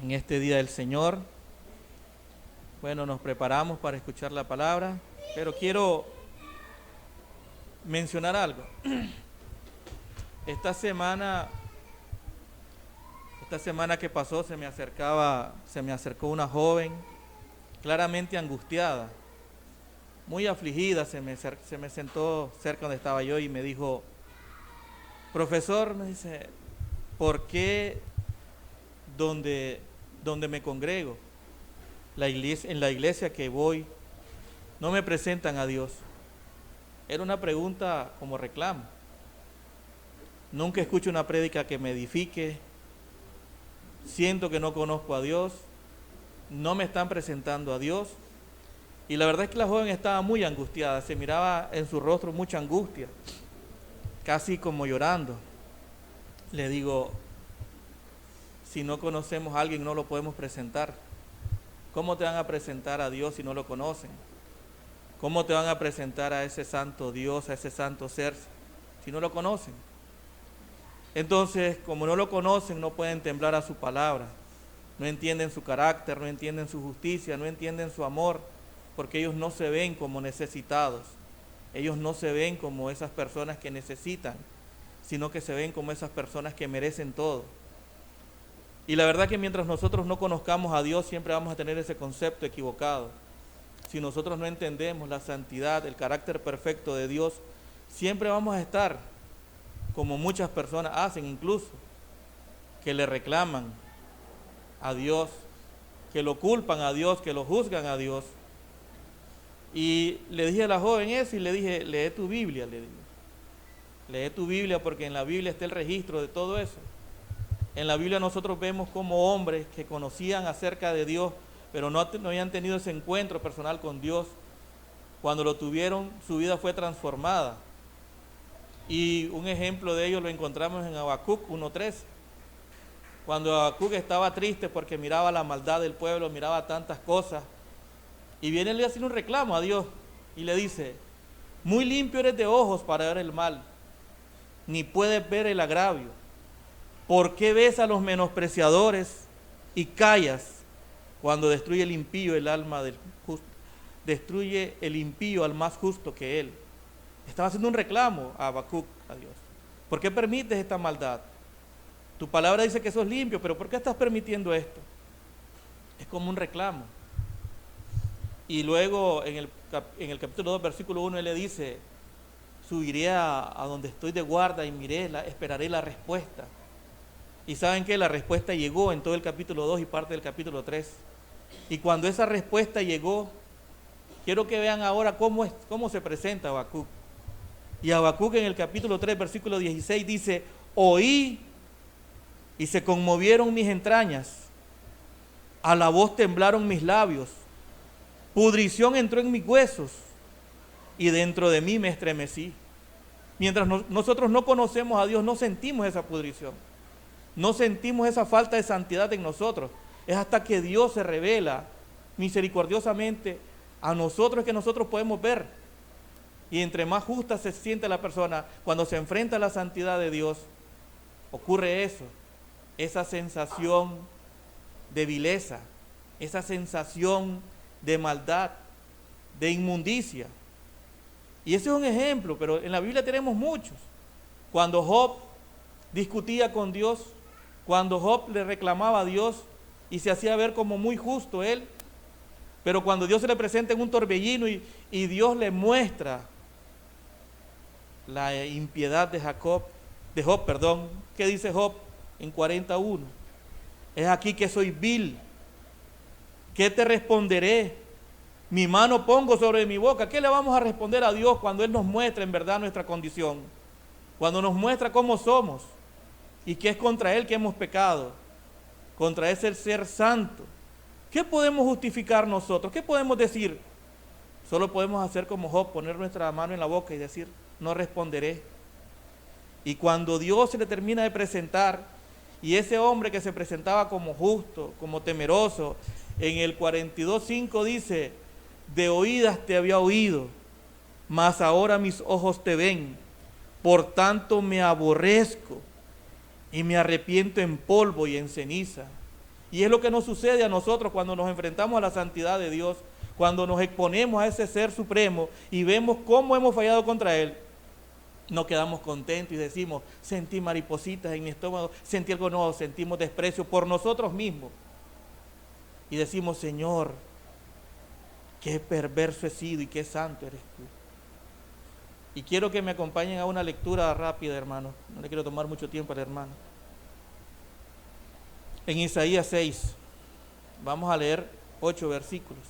en este día del Señor. Bueno, nos preparamos para escuchar la palabra, pero quiero mencionar algo. Esta semana que pasó se me acercó una joven claramente angustiada, muy afligida, se me sentó cerca donde estaba yo y me dijo: profesor, me dice, ¿por qué donde me congrego, en la iglesia que voy, no me presentan a Dios? Era una pregunta como reclamo. Nunca escucho una prédica que me edifique, siento que no conozco a Dios, no me están presentando a Dios. Y la verdad es que la joven estaba muy angustiada, se miraba en su rostro mucha angustia, casi como llorando. Le digo: si no conocemos a alguien no lo podemos presentar. ¿Cómo te van a presentar a Dios si no lo conocen? ¿Cómo te van a presentar a ese santo Dios, a ese santo ser, si no lo conocen? Entonces, como no lo conocen, no pueden temblar a su palabra, no entienden su carácter, no entienden su justicia, no entienden su amor, porque ellos no se ven como necesitados, ellos no se ven como esas personas que necesitan, sino que se ven como esas personas que merecen todo. Y la verdad que mientras nosotros no conozcamos a Dios, siempre vamos a tener ese concepto equivocado. Si nosotros no entendemos la santidad, el carácter perfecto de Dios, siempre vamos a estar como muchas personas hacen, incluso que le reclaman a Dios, que lo culpan a Dios, que lo juzgan a Dios. Y le dije a la joven eso y le dije: lee tu Biblia, le digo. Lee tu Biblia, porque en la Biblia está el registro de todo eso. En la Biblia nosotros vemos como hombres que conocían acerca de Dios, pero no habían tenido ese encuentro personal con Dios. Cuando lo tuvieron, su vida fue transformada. Y un ejemplo de ello lo encontramos en Habacuc 1:3. Cuando Habacuc estaba triste porque miraba la maldad del pueblo, miraba tantas cosas, y viene él a hacer un reclamo a Dios y le dice: muy limpio eres de ojos para ver el mal, ni puedes ver el agravio. ¿Por qué ves a los menospreciadores y callas cuando destruye el impío el alma del justo? Destruye el impío al más justo que él. Estaba haciendo un reclamo a Habacuc, a Dios. ¿Por qué permites esta maldad? Tu palabra dice que sos limpio, pero ¿por qué estás permitiendo esto? Es como un reclamo. Y luego en el capítulo 2, versículo 1, él le dice: subiré a donde estoy de guarda y esperaré la respuesta. Y saben que la respuesta llegó en todo el capítulo 2 y parte del capítulo 3. Y cuando esa respuesta llegó, quiero que vean ahora cómo se presenta Habacuc. Y Habacuc en el capítulo 3, versículo 16 dice: oí y se conmovieron mis entrañas, a la voz temblaron mis labios, pudrición entró en mis huesos y dentro de mí me estremecí. Mientras nosotros no conocemos a Dios, no sentimos esa pudrición, no sentimos esa falta de santidad en nosotros. Es hasta que Dios se revela misericordiosamente a nosotros que nosotros podemos ver. Y entre más justa se siente la persona cuando se enfrenta a la santidad de Dios, ocurre eso, esa sensación de vileza, esa sensación de maldad, de inmundicia. Y ese es un ejemplo, pero en la Biblia tenemos muchos. Cuando Job discutía con Dios, cuando Job le reclamaba a Dios y se hacía ver como muy justo él, pero cuando Dios se le presenta en un torbellino y Dios le muestra la impiedad de Job, ¿qué dice Job en 41? Es aquí que soy vil, ¿qué te responderé? Mi mano pongo sobre mi boca. ¿Qué le vamos a responder a Dios cuando Él nos muestra en verdad nuestra condición? Cuando nos muestra cómo somos y que es contra Él que hemos pecado, contra ese ser santo. ¿Qué podemos justificar nosotros? ¿Qué podemos decir? Solo podemos hacer como Job, poner nuestra mano en la boca y decir: no responderé. Y cuando Dios se le termina de presentar, y ese hombre que se presentaba como justo, como temeroso, en el 42:5 dice: de oídas te había oído, mas ahora mis ojos te ven, por tanto me aborrezco y me arrepiento en polvo y en ceniza. Y es lo que nos sucede a nosotros cuando nos enfrentamos a la santidad de Dios, cuando nos exponemos a ese ser supremo y vemos cómo hemos fallado contra Él. Nos quedamos contentos y decimos, sentí maripositas en mi estómago, sentí algo nuevo, sentimos desprecio por nosotros mismos. Y decimos, Señor, qué perverso he sido y qué santo eres tú. Y quiero que me acompañen a una lectura rápida, hermano. No le quiero tomar mucho tiempo al hermano. En Isaías 6, vamos a leer 8 versículos.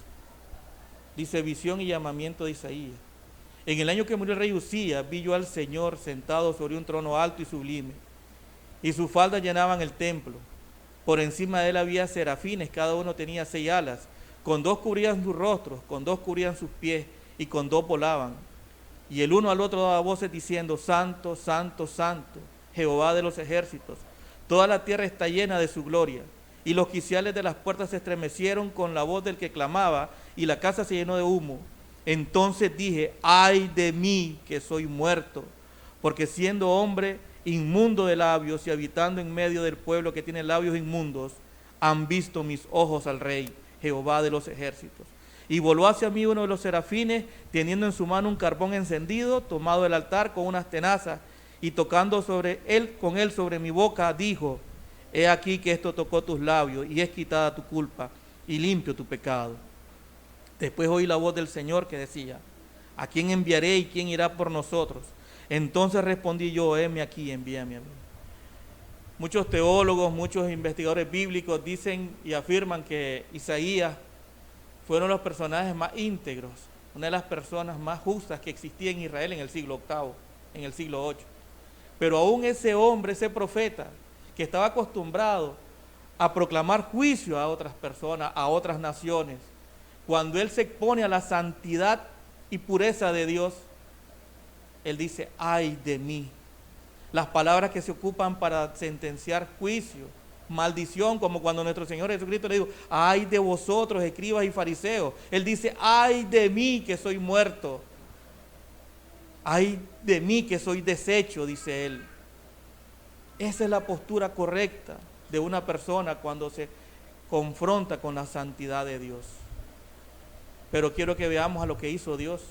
Dice, visión y llamamiento de Isaías. En el año que murió el rey Uzías, vi yo al Señor sentado sobre un trono alto y sublime, y sus faldas llenaban el templo. Por encima de él había serafines, cada uno tenía 6 alas. Con 2 cubrían sus rostros, con 2 cubrían sus pies, y con 2 volaban. Y el uno al otro daba voces diciendo, Santo, Santo, Santo, Jehová de los ejércitos. Toda la tierra está llena de su gloria. Y los quiciales de las puertas se estremecieron con la voz del que clamaba, y la casa se llenó de humo. Entonces dije, ay de mí que soy muerto, porque siendo hombre inmundo de labios y habitando en medio del pueblo que tiene labios inmundos, han visto mis ojos al Rey, Jehová de los ejércitos. Y voló hacia mí uno de los serafines, teniendo en su mano un carbón encendido, tomado del altar con unas tenazas, y tocando con él sobre mi boca, dijo, he aquí que esto tocó tus labios, y es quitada tu culpa, y limpio tu pecado. Después oí la voz del Señor que decía, ¿a quién enviaré y quién irá por nosotros? Entonces respondí yo, heme aquí, envíame a mí. Muchos teólogos, muchos investigadores bíblicos dicen y afirman que Isaías fueron los personajes más íntegros, una de las personas más justas que existía en Israel en el siglo VIII, en el siglo VIII. Pero aún ese hombre, ese profeta, que estaba acostumbrado a proclamar juicio a otras personas, a otras naciones, cuando él se expone a la santidad y pureza de Dios, él dice, ay de mí. Las palabras que se ocupan para sentenciar juicio, maldición, como cuando nuestro Señor Jesucristo le dijo, ay de vosotros, escribas y fariseos. Él dice, ay de mí que soy muerto. Ay de mí que soy deshecho, dice él. Esa es la postura correcta de una persona cuando se confronta con la santidad de Dios. Pero quiero que veamos a lo que hizo Dios.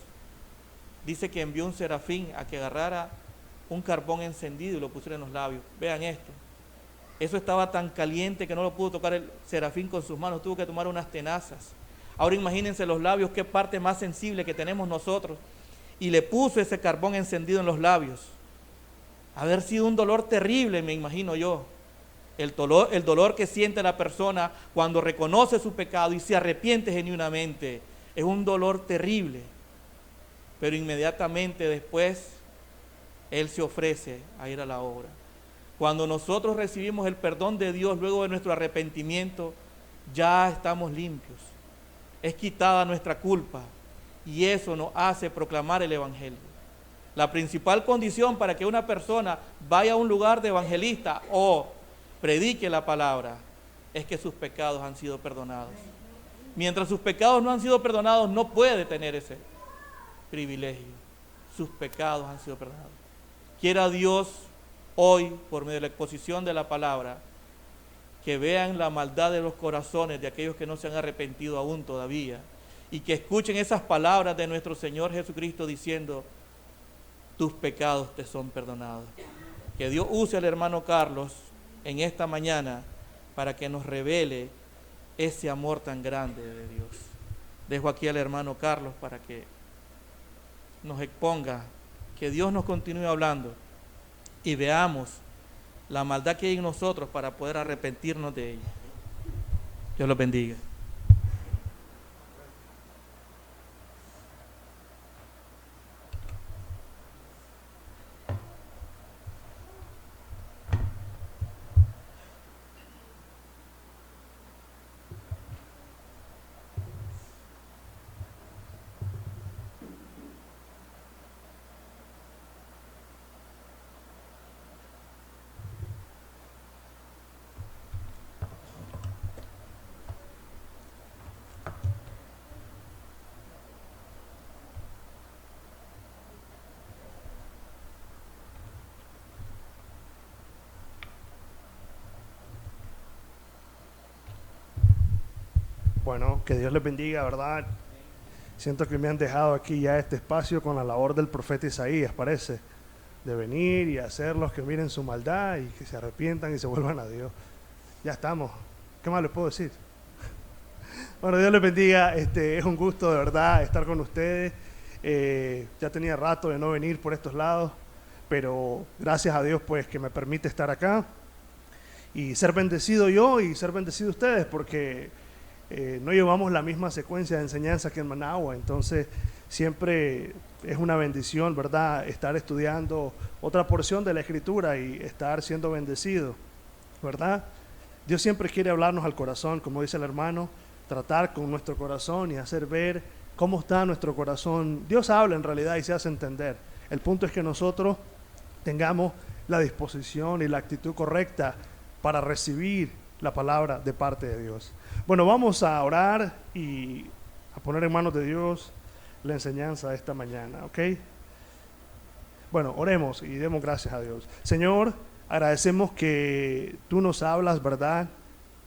Dice que envió un serafín a que agarrara un carbón encendido y lo pusiera en los labios. Vean esto. Eso estaba tan caliente que no lo pudo tocar el serafín con sus manos, tuvo que tomar unas tenazas. Ahora imagínense los labios, qué parte más sensible que tenemos nosotros. Y le puso ese carbón encendido en los labios. Haber sido un dolor terrible, me imagino yo. El dolor que siente la persona cuando reconoce su pecado y se arrepiente genuinamente. Es un dolor terrible, pero inmediatamente después Él se ofrece a ir a la obra. Cuando nosotros recibimos el perdón de Dios luego de nuestro arrepentimiento, ya estamos limpios. Es quitada nuestra culpa y eso nos hace proclamar el Evangelio. La principal condición para que una persona vaya a un lugar de evangelista o predique la palabra es que sus pecados han sido perdonados. Mientras sus pecados no han sido perdonados, no puede tener ese privilegio. Sus pecados han sido perdonados. Quiera Dios hoy, por medio de la exposición de la palabra, que vean la maldad de los corazones de aquellos que no se han arrepentido aún todavía y que escuchen esas palabras de nuestro Señor Jesucristo diciendo, tus pecados te son perdonados. Que Dios use al hermano Carlos en esta mañana para que nos revele ese amor tan grande de Dios. Dejo aquí al hermano Carlos para que nos exponga, que Dios nos continúe hablando y veamos la maldad que hay en nosotros para poder arrepentirnos de ella. Dios los bendiga. Bueno, que Dios les bendiga, ¿verdad? Siento que me han dejado aquí ya este espacio con la labor del profeta Isaías, parece, de venir y hacerlos que miren su maldad y que se arrepientan y se vuelvan a Dios. Ya estamos. ¿Qué más les puedo decir? Bueno, Dios les bendiga. Es un gusto de verdad estar con ustedes. Ya tenía rato de no venir por estos lados, pero gracias a Dios pues que me permite estar acá y ser bendecido yo y ser bendecido ustedes, porque no llevamos la misma secuencia de enseñanza que en Managua, entonces siempre es una bendición, ¿verdad?, estar estudiando otra porción de la Escritura y estar siendo bendecido, ¿verdad? Dios siempre quiere hablarnos al corazón, como dice el hermano, tratar con nuestro corazón y hacer ver cómo está nuestro corazón. Dios habla en realidad y se hace entender. El punto es que nosotros tengamos la disposición y la actitud correcta para recibir la palabra de parte de Dios. Bueno, vamos a orar y a poner en manos de Dios la enseñanza de esta mañana, ¿ok? Bueno, oremos y demos gracias a Dios. Señor, agradecemos que tú nos hablas, ¿verdad?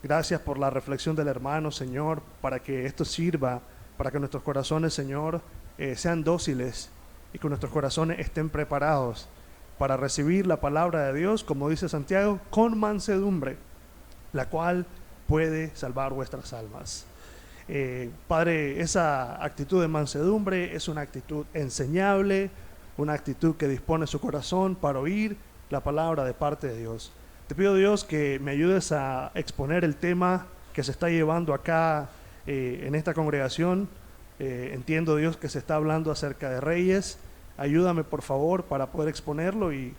Gracias por la reflexión del hermano, Señor, para que esto sirva, para que nuestros corazones, Señor, sean dóciles y que nuestros corazones estén preparados para recibir la palabra de Dios, como dice Santiago, con mansedumbre, la cual puede salvar vuestras almas. Padre, esa actitud de mansedumbre es una actitud enseñable, una actitud que dispone su corazón para oír la palabra de parte de Dios. Te pido, Dios, que me ayudes a exponer el tema que se está llevando acá en esta congregación. Entiendo, Dios, que se está hablando acerca de reyes. Ayúdame, por favor, para poder exponerlo y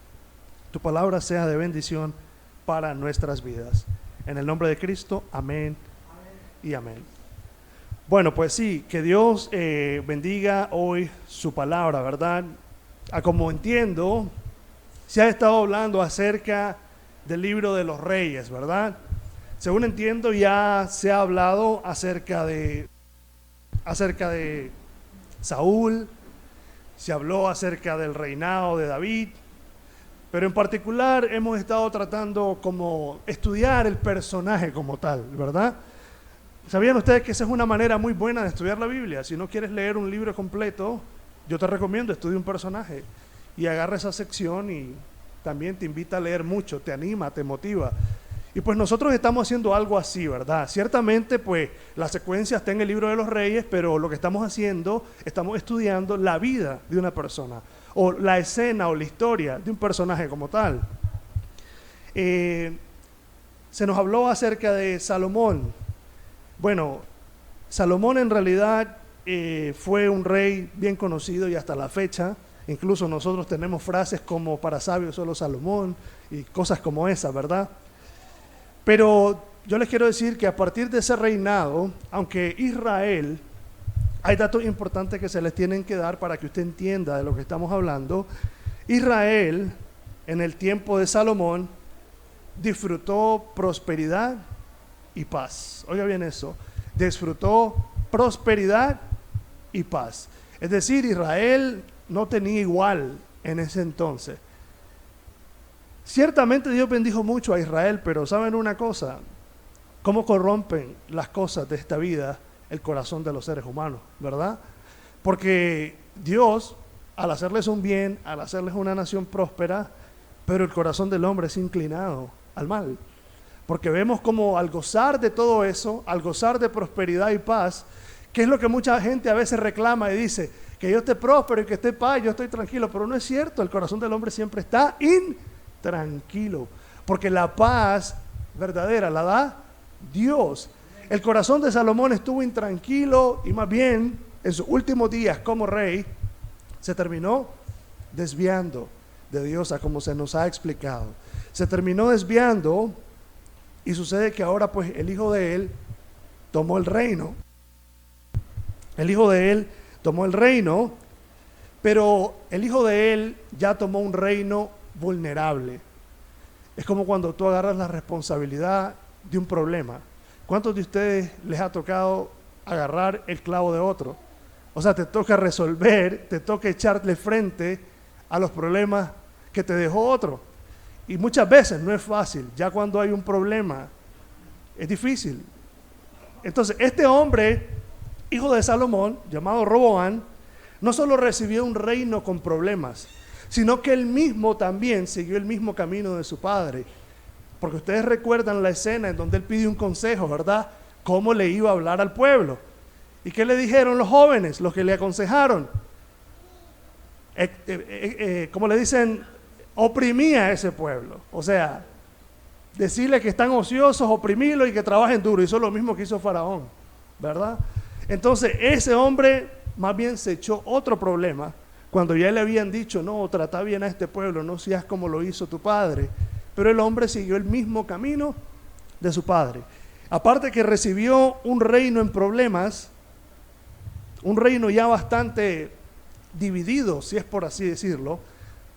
tu palabra sea de bendición para nuestras vidas. En el nombre de Cristo, amén, y amén. Bueno, pues sí, que Dios bendiga hoy su palabra, ¿verdad? Como entiendo, se ha estado hablando acerca del libro de los reyes, ¿verdad? Según entiendo, ya se ha hablado acerca de Saúl, se habló acerca del reinado de David, pero en particular hemos estado tratando como estudiar el personaje como tal, ¿verdad? ¿Sabían ustedes que esa es una manera muy buena de estudiar la Biblia? Si no quieres leer un libro completo, yo te recomiendo estudiar un personaje y agarra esa sección y también te invita a leer mucho, te anima, te motiva. Y pues nosotros estamos haciendo algo así, ¿verdad? Ciertamente, pues la secuencia está en el libro de los reyes, pero lo que estamos haciendo, estamos estudiando la vida de una persona, o la escena o la historia de un personaje como tal. Se nos habló acerca de Salomón. Bueno, Salomón en realidad fue un rey bien conocido y hasta la fecha, incluso nosotros tenemos frases como para sabios solo Salomón y cosas como esas, ¿verdad? Pero yo les quiero decir que a partir de ese reinado, aunque Israel, hay datos importantes que se les tienen que dar para que usted entienda de lo que estamos hablando. Israel, en el tiempo de Salomón, disfrutó prosperidad y paz. Oiga bien eso, disfrutó prosperidad y paz. Es decir, Israel no tenía igual en ese entonces. Ciertamente Dios bendijo mucho a Israel, pero ¿saben una cosa? ¿Cómo corrompen las cosas de esta vida el corazón de los seres humanos, verdad? Porque Dios, al hacerles un bien, al hacerles una nación próspera, pero el corazón del hombre es inclinado al mal. Porque vemos como al gozar de todo eso, al gozar de prosperidad y paz, que es lo que mucha gente a veces reclama y dice, que yo esté próspero y que esté paz, yo estoy tranquilo, pero no es cierto, el corazón del hombre siempre está intranquilo, porque la paz verdadera la da Dios. El corazón de Salomón estuvo intranquilo y más bien en sus últimos días como rey se terminó desviando de Dios, a como se nos ha explicado. Se terminó desviando y sucede que ahora pues el hijo de él tomó el reino. El hijo de él tomó el reino, pero el hijo de él ya tomó un reino vulnerable. Es como cuando tú agarras la responsabilidad de un problema. ¿Cuántos de ustedes les ha tocado agarrar el clavo de otro? O sea, te toca resolver, te toca echarle frente a los problemas que te dejó otro. Y muchas veces no es fácil. Ya cuando hay un problema, es difícil. Entonces, este hombre, hijo de Salomón, llamado Roboam, no solo recibió un reino con problemas, sino que él mismo también siguió el mismo camino de su padre. Porque ustedes recuerdan la escena en donde él pide un consejo, ¿verdad? Cómo le iba a hablar al pueblo. ¿Y qué le dijeron los jóvenes, los que le aconsejaron? Como le dicen, oprimía a ese pueblo. O sea, decirle que están ociosos, oprimirlos y que trabajen duro. Hizo lo mismo que hizo Faraón, ¿verdad? Entonces, ese hombre más bien se echó otro problema cuando ya le habían dicho, no, trata bien a este pueblo, no seas como lo hizo tu padre. Pero el hombre siguió el mismo camino de su padre. Aparte que recibió un reino en problemas, un reino ya bastante dividido, si es por así decirlo,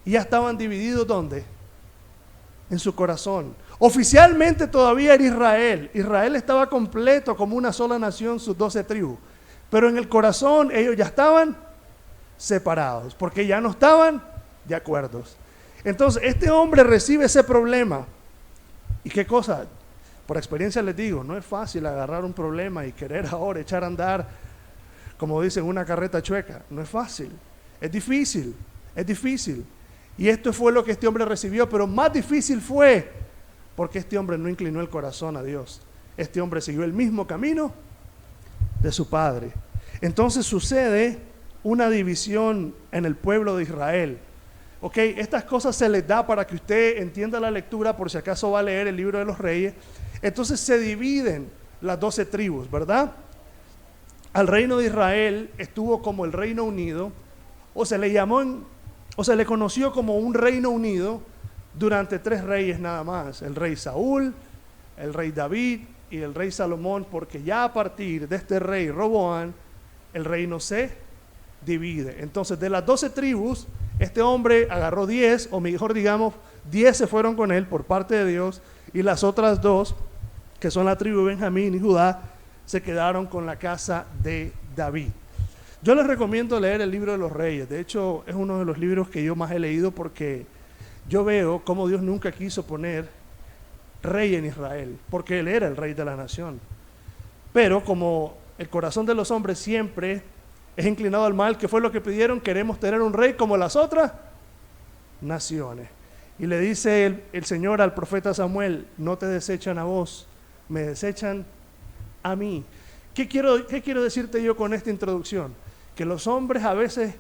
y ya estaban divididos ¿dónde? En su corazón. Oficialmente todavía era Israel. Israel estaba completo como una sola nación, sus 12 tribus. Pero en el corazón ellos ya estaban separados, porque ya no estaban de acuerdo. Entonces este hombre recibe ese problema. ¿Y qué cosa? Por experiencia les digo, no es fácil agarrar un problema y querer ahora echar a andar, como dicen, una carreta chueca. No es fácil, es difícil, es difícil. Y esto fue lo que este hombre recibió, pero más difícil fue porque este hombre no inclinó el corazón a Dios. Este hombre siguió el mismo camino de su padre. Entonces sucede una división en el pueblo de Israel. Ok, estas cosas se les da para que usted entienda la lectura, por si acaso va a leer el libro de los Reyes. Entonces se dividen las 12 tribus, ¿verdad? Al reino de Israel estuvo como el Reino Unido, o se le conoció como un Reino Unido durante 3 reyes nada más: el rey Saúl, el rey David y el rey Salomón, porque ya a partir de este rey Roboam, el reino se divide. Entonces, de las 12 tribus, este hombre agarró 10, o mejor digamos, 10 se fueron con él por parte de Dios, y las otras 2, que son la tribu de Benjamín y Judá, se quedaron con la casa de David. Yo les recomiendo leer el libro de los Reyes. De hecho, es uno de los libros que yo más he leído, porque yo veo cómo Dios nunca quiso poner rey en Israel, porque él era el rey de la nación. Pero como el corazón de los hombres siempre es inclinado al mal, ¿qué fue lo que pidieron? Queremos tener un rey como las otras naciones. Y le dice el Señor al profeta Samuel: no te desechan a vos, me desechan a mí. ¿Qué quiero decirte yo con esta introducción? Que los hombres a veces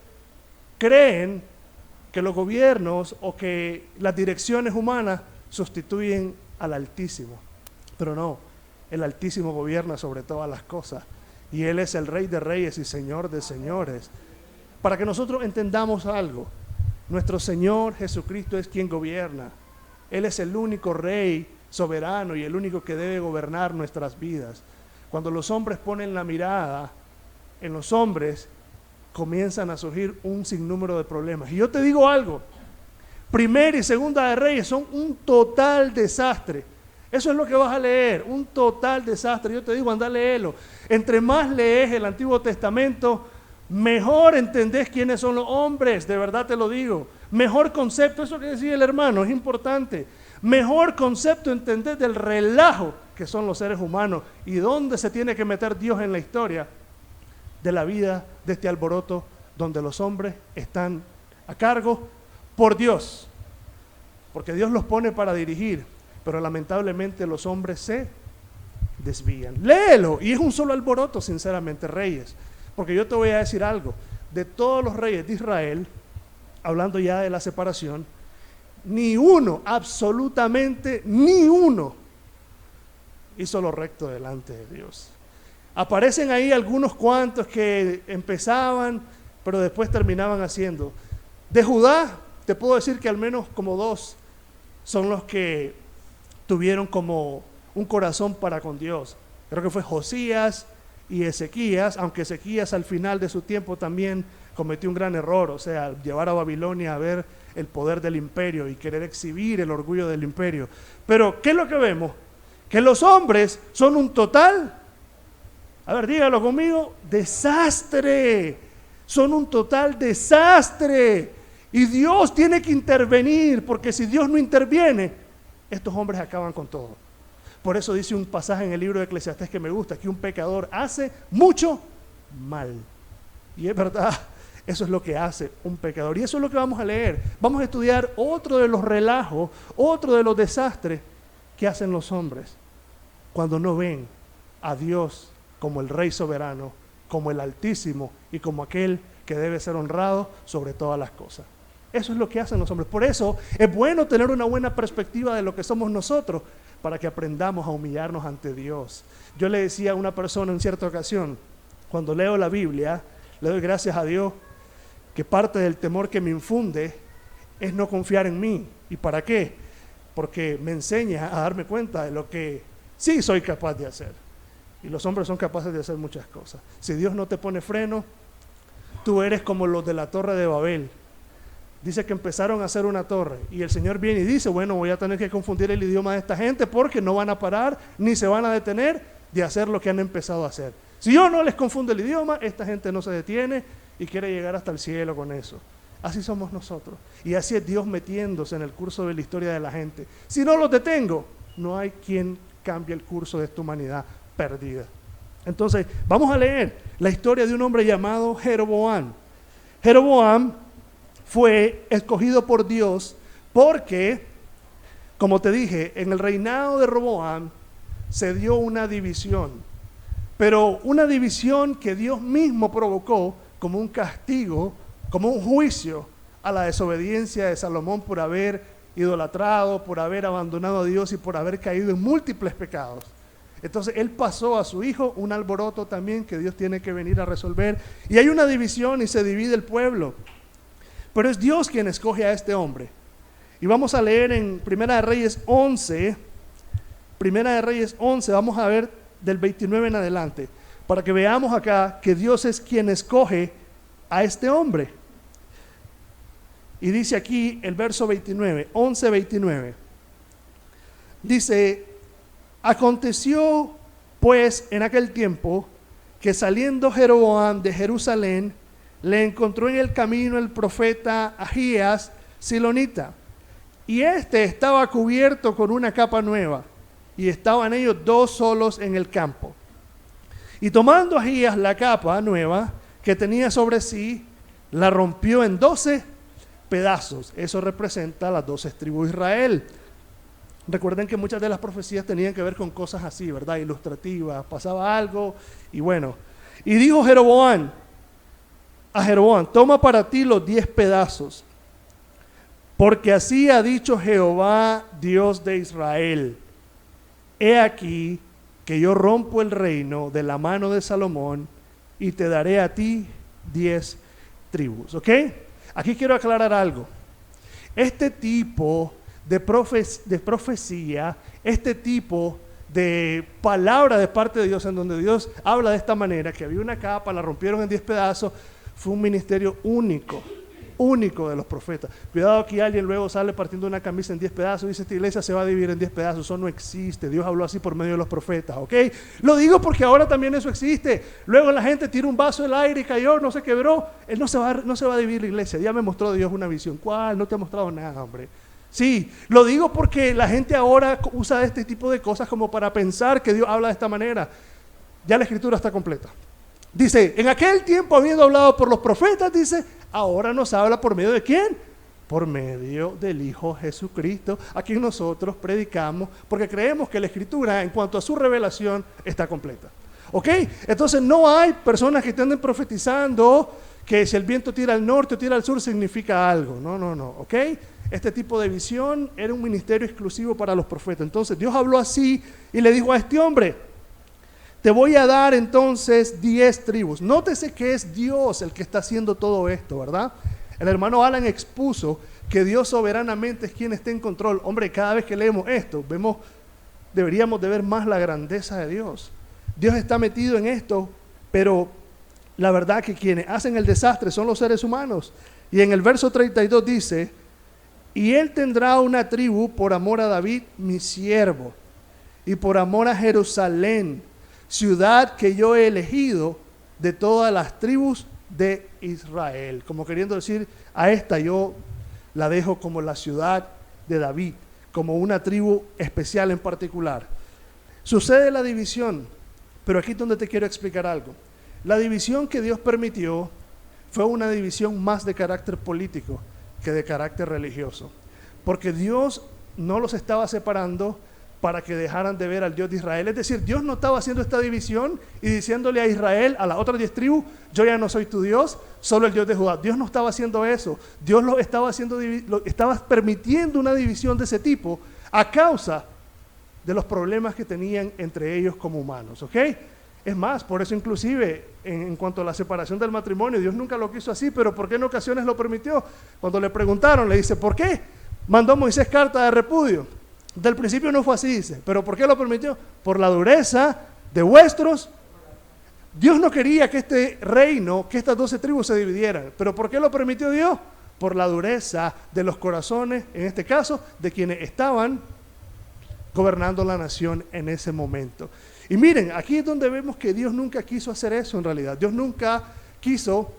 creen que los gobiernos o que las direcciones humanas sustituyen al Altísimo. Pero no, el Altísimo gobierna sobre todas las cosas. Y Él es el Rey de Reyes y Señor de Señores. Para que nosotros entendamos algo, nuestro Señor Jesucristo es quien gobierna. Él es el único Rey soberano y el único que debe gobernar nuestras vidas. Cuando los hombres ponen la mirada en los hombres, comienzan a surgir un sinnúmero de problemas. Y yo te digo algo: Primera y Segunda de Reyes son un total desastre. Eso es lo que vas a leer, un total desastre. Yo te digo, anda a leerlo. Entre más lees el Antiguo Testamento, mejor entendés quiénes son los hombres, de verdad te lo digo. Mejor concepto, eso que decía el hermano, es importante. Mejor concepto entendés del relajo que son los seres humanos y dónde se tiene que meter Dios en la historia de la vida de este alboroto donde los hombres están a cargo por Dios, porque Dios los pone para dirigir, pero lamentablemente los hombres se desvían. Léelo, y es un solo alboroto, sinceramente, Reyes, porque yo te voy a decir algo: de todos los reyes de Israel, hablando ya de la separación, ni uno, absolutamente ni uno, hizo lo recto delante de Dios. Aparecen ahí algunos cuantos que empezaban, pero después terminaban haciendo. De Judá, te puedo decir que al menos como 2 son los que tuvieron como un corazón para con Dios. Creo que fue Josías y Ezequías, aunque Ezequías al final de su tiempo también cometió un gran error, o sea, llevar a Babilonia a ver el poder del imperio y querer exhibir el orgullo del imperio. Pero, ¿qué es lo que vemos? Que los hombres son un total, a ver, dígalo conmigo, desastre. Son un total desastre. Y Dios tiene que intervenir, porque si Dios no interviene, estos hombres acaban con todo. Por eso dice un pasaje en el libro de Eclesiastés que me gusta, que un pecador hace mucho mal. Y es verdad, eso es lo que hace un pecador. Y eso es lo que vamos a leer. Vamos a estudiar otro de los relajos, otro de los desastres que hacen los hombres cuando no ven a Dios como el Rey soberano, como el Altísimo y como aquel que debe ser honrado sobre todas las cosas. Eso es lo que hacen los hombres. Por eso es bueno tener una buena perspectiva de lo que somos nosotros, para que aprendamos a humillarnos ante Dios. Yo le decía a una persona en cierta ocasión, cuando leo la Biblia, le doy gracias a Dios que parte del temor que me infunde es no confiar en mí. ¿Y para qué? Porque me enseña a darme cuenta de lo que sí soy capaz de hacer. Y los hombres son capaces de hacer muchas cosas. Si Dios no te pone freno, tú eres como los de la Torre de Babel. Dice que empezaron a hacer una torre y el Señor viene y dice, bueno, voy a tener que confundir el idioma de esta gente porque no van a parar ni se van a detener de hacer lo que han empezado a hacer. Si yo no les confundo el idioma, esta gente no se detiene y quiere llegar hasta el cielo con eso. Así somos nosotros. Y así es Dios metiéndose en el curso de la historia de la gente. Si no los detengo, no hay quien cambie el curso de esta humanidad perdida. Entonces, vamos a leer la historia de un hombre llamado Jeroboam. Jeroboam fue escogido por Dios porque, como te dije, en el reinado de Roboam se dio una división, pero una división que Dios mismo provocó como un castigo, como un juicio a la desobediencia de Salomón por haber idolatrado, por haber abandonado a Dios y por haber caído en múltiples pecados. Entonces él pasó a su hijo un alboroto también que Dios tiene que venir a resolver, y hay una división y se divide el pueblo. Pero es Dios quien escoge a este hombre. Y vamos a leer en Primera de Reyes 11, vamos a ver del 29 en adelante, para que veamos acá que Dios es quien escoge a este hombre. Y dice aquí el verso 29, 11:29. Dice, aconteció pues en aquel tiempo que saliendo Jeroboam de Jerusalén, le encontró en el camino el profeta Ahías Silonita, y éste estaba cubierto con una capa nueva, y estaban ellos dos solos en el campo. Y tomando Ahías la capa nueva que tenía sobre sí, la rompió en 12 pedazos. Eso representa las 12 tribus de Israel. Recuerden que muchas de las profecías tenían que ver con cosas así, ¿verdad? Ilustrativas, pasaba algo, y bueno. Y dijo a Jeroboam, toma para ti los 10 pedazos, porque así ha dicho Jehová, Dios de Israel, he aquí que yo rompo el reino de la mano de Salomón y te daré a ti 10 tribus, ¿ok? Aquí quiero aclarar algo. Este tipo de profecía, este tipo de palabra de parte de Dios, en donde Dios habla de esta manera, que había una capa, la rompieron en 10 pedazos, fue un ministerio único de los profetas. Cuidado, aquí alguien luego sale partiendo una camisa en 10 pedazos y dice, esta iglesia se va a dividir en 10 pedazos. Eso no existe. Dios habló así por medio de los profetas, ¿ok? Lo digo porque ahora también eso existe. Luego la gente tira un vaso del aire y cayó, no se quebró. Él no se va a dividir la iglesia. Ya me mostró Dios una visión. ¿Cuál? No te ha mostrado nada, hombre. Sí, lo digo porque la gente ahora usa este tipo de cosas como para pensar que Dios habla de esta manera. Ya la escritura está completa. Dice, en aquel tiempo habiendo hablado por los profetas, dice, ahora nos habla por medio de ¿quién? Por medio del Hijo Jesucristo, a quien nosotros predicamos, porque creemos que la escritura en cuanto a su revelación está completa. ¿Ok? Entonces no hay personas que estén profetizando que si el viento tira al norte o tira al sur significa algo. No. ¿Ok? Este tipo de visión era un ministerio exclusivo para los profetas. Entonces Dios habló así y le dijo a este hombre, te voy a dar entonces 10 tribus. Nótese que es Dios el que está haciendo todo esto, ¿verdad? El hermano Alan expuso que Dios soberanamente es quien está en control. Hombre, cada vez que leemos esto, deberíamos de ver más la grandeza de Dios. Dios está metido en esto, pero la verdad que quienes hacen el desastre son los seres humanos. Y en el verso 32 dice, y él tendrá una tribu por amor a David, mi siervo, y por amor a Jerusalén, ciudad que yo he elegido de todas las tribus de Israel. Como queriendo decir, a esta yo la dejo como la ciudad de David, como una tribu especial en particular. Sucede la división, pero aquí es donde te quiero explicar algo. La división que Dios permitió fue una división más de carácter político que de carácter religioso, porque Dios no los estaba separando para que dejaran de ver al Dios de Israel. Es decir, Dios no estaba haciendo esta división y diciéndole a Israel, a las otras 10 tribus, yo ya no soy tu Dios, solo el Dios de Judá. Dios no estaba haciendo eso. Dios estaba permitiendo una división de ese tipo a causa de los problemas que tenían entre ellos como humanos, ¿ok? Es más, por eso inclusive en cuanto a la separación del matrimonio, Dios nunca lo quiso así, pero ¿por qué en ocasiones lo permitió? Cuando le preguntaron, le dice, ¿por qué mandó Moisés carta de repudio? Del principio no fue así, dice, pero ¿por qué lo permitió? Por la dureza de vuestros. Dios no quería que este reino, que estas 12 tribus se dividieran, pero ¿por qué lo permitió Dios? Por la dureza de los corazones, en este caso, de quienes estaban gobernando la nación en ese momento. Y miren, aquí es donde vemos que Dios nunca quiso hacer eso en realidad. Dios nunca quiso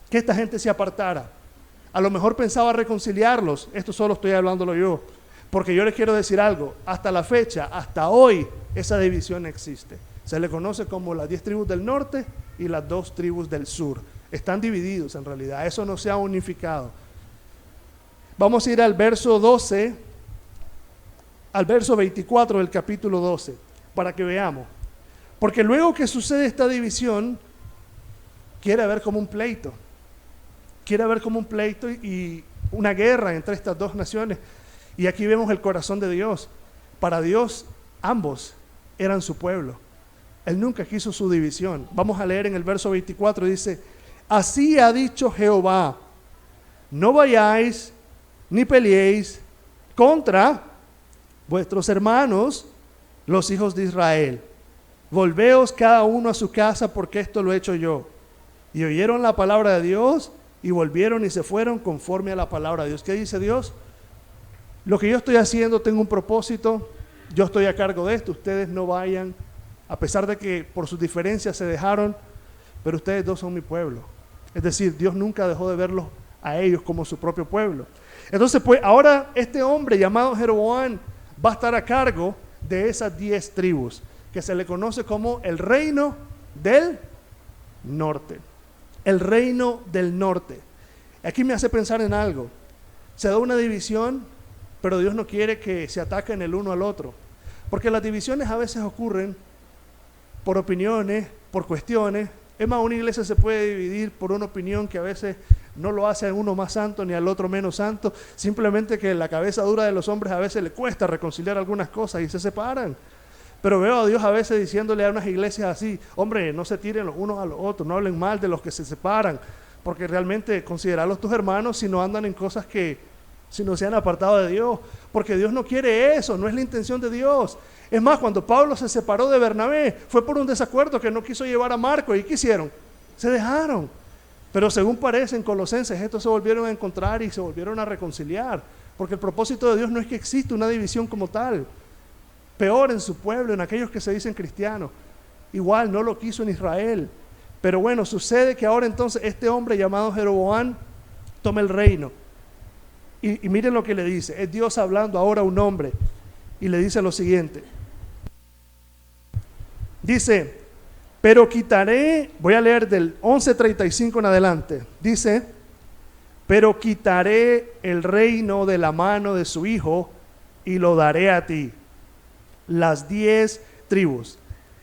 que esta gente se apartara. A lo mejor pensaba reconciliarlos. Esto solo estoy hablándolo yo, porque yo les quiero decir algo. Hasta la fecha, hasta hoy, esa división existe. Se le conoce como las 10 tribus del norte y las 2 tribus del sur. Están divididos en realidad. Eso no se ha unificado. Vamos a ir al verso 12, al verso 24 del capítulo 12, para que veamos. Porque luego que sucede esta división, quiere haber como un pleito. Quiere haber como un pleito y una guerra entre estas dos naciones. Y aquí vemos el corazón de Dios. Para Dios, ambos eran su pueblo. Él nunca quiso su división. Vamos a leer en el verso 24, dice, así ha dicho Jehová, no vayáis ni peleéis contra vuestros hermanos, los hijos de Israel. Volveos cada uno a su casa, porque esto lo he hecho yo. Y oyeron la palabra de Dios y volvieron y se fueron conforme a la palabra de Dios. ¿Qué dice Dios? Lo que yo estoy haciendo, tengo un propósito, yo estoy a cargo de esto, ustedes no vayan, a pesar de que por sus diferencias se dejaron, pero ustedes dos son mi pueblo. Es decir, Dios nunca dejó de verlos a ellos como su propio pueblo. Entonces, pues ahora este hombre llamado Jeroboam va a estar a cargo de esas 10 tribus, que se le conoce como el reino del norte. El reino del norte. Aquí me hace pensar en algo. Se da una división, pero Dios no quiere que se ataquen el uno al otro. Porque las divisiones a veces ocurren por opiniones, por cuestiones. Es más, una iglesia se puede dividir por una opinión que a veces no lo hace a uno más santo ni al otro menos santo. Simplemente que la cabeza dura de los hombres a veces le cuesta reconciliar algunas cosas y se separan. Pero veo a Dios a veces diciéndole a unas iglesias así, hombre, no se tiren los unos a los otros, no hablen mal de los que se separan, porque realmente considerarlos tus hermanos si no andan en cosas que, si no se han apartado de Dios, porque Dios no quiere eso, no es la intención de Dios. Es más, cuando Pablo se separó de Bernabé, fue por un desacuerdo que no quiso llevar a Marcos, ¿y qué hicieron? Se dejaron. Pero según parece en Colosenses, estos se volvieron a encontrar y se volvieron a reconciliar, porque el propósito de Dios no es que exista una división como tal. Peor en su pueblo, en aquellos que se dicen cristianos. Igual no lo quiso en Israel. Pero bueno, sucede que ahora entonces este hombre llamado Jeroboam toma el reino. Y miren lo que le dice. Es Dios hablando ahora a un hombre. Y le dice lo siguiente. Dice, pero quitaré, voy a leer del 11:35 en adelante. Dice, pero quitaré el reino de la mano de su hijo y lo daré a ti. Las 10 tribus,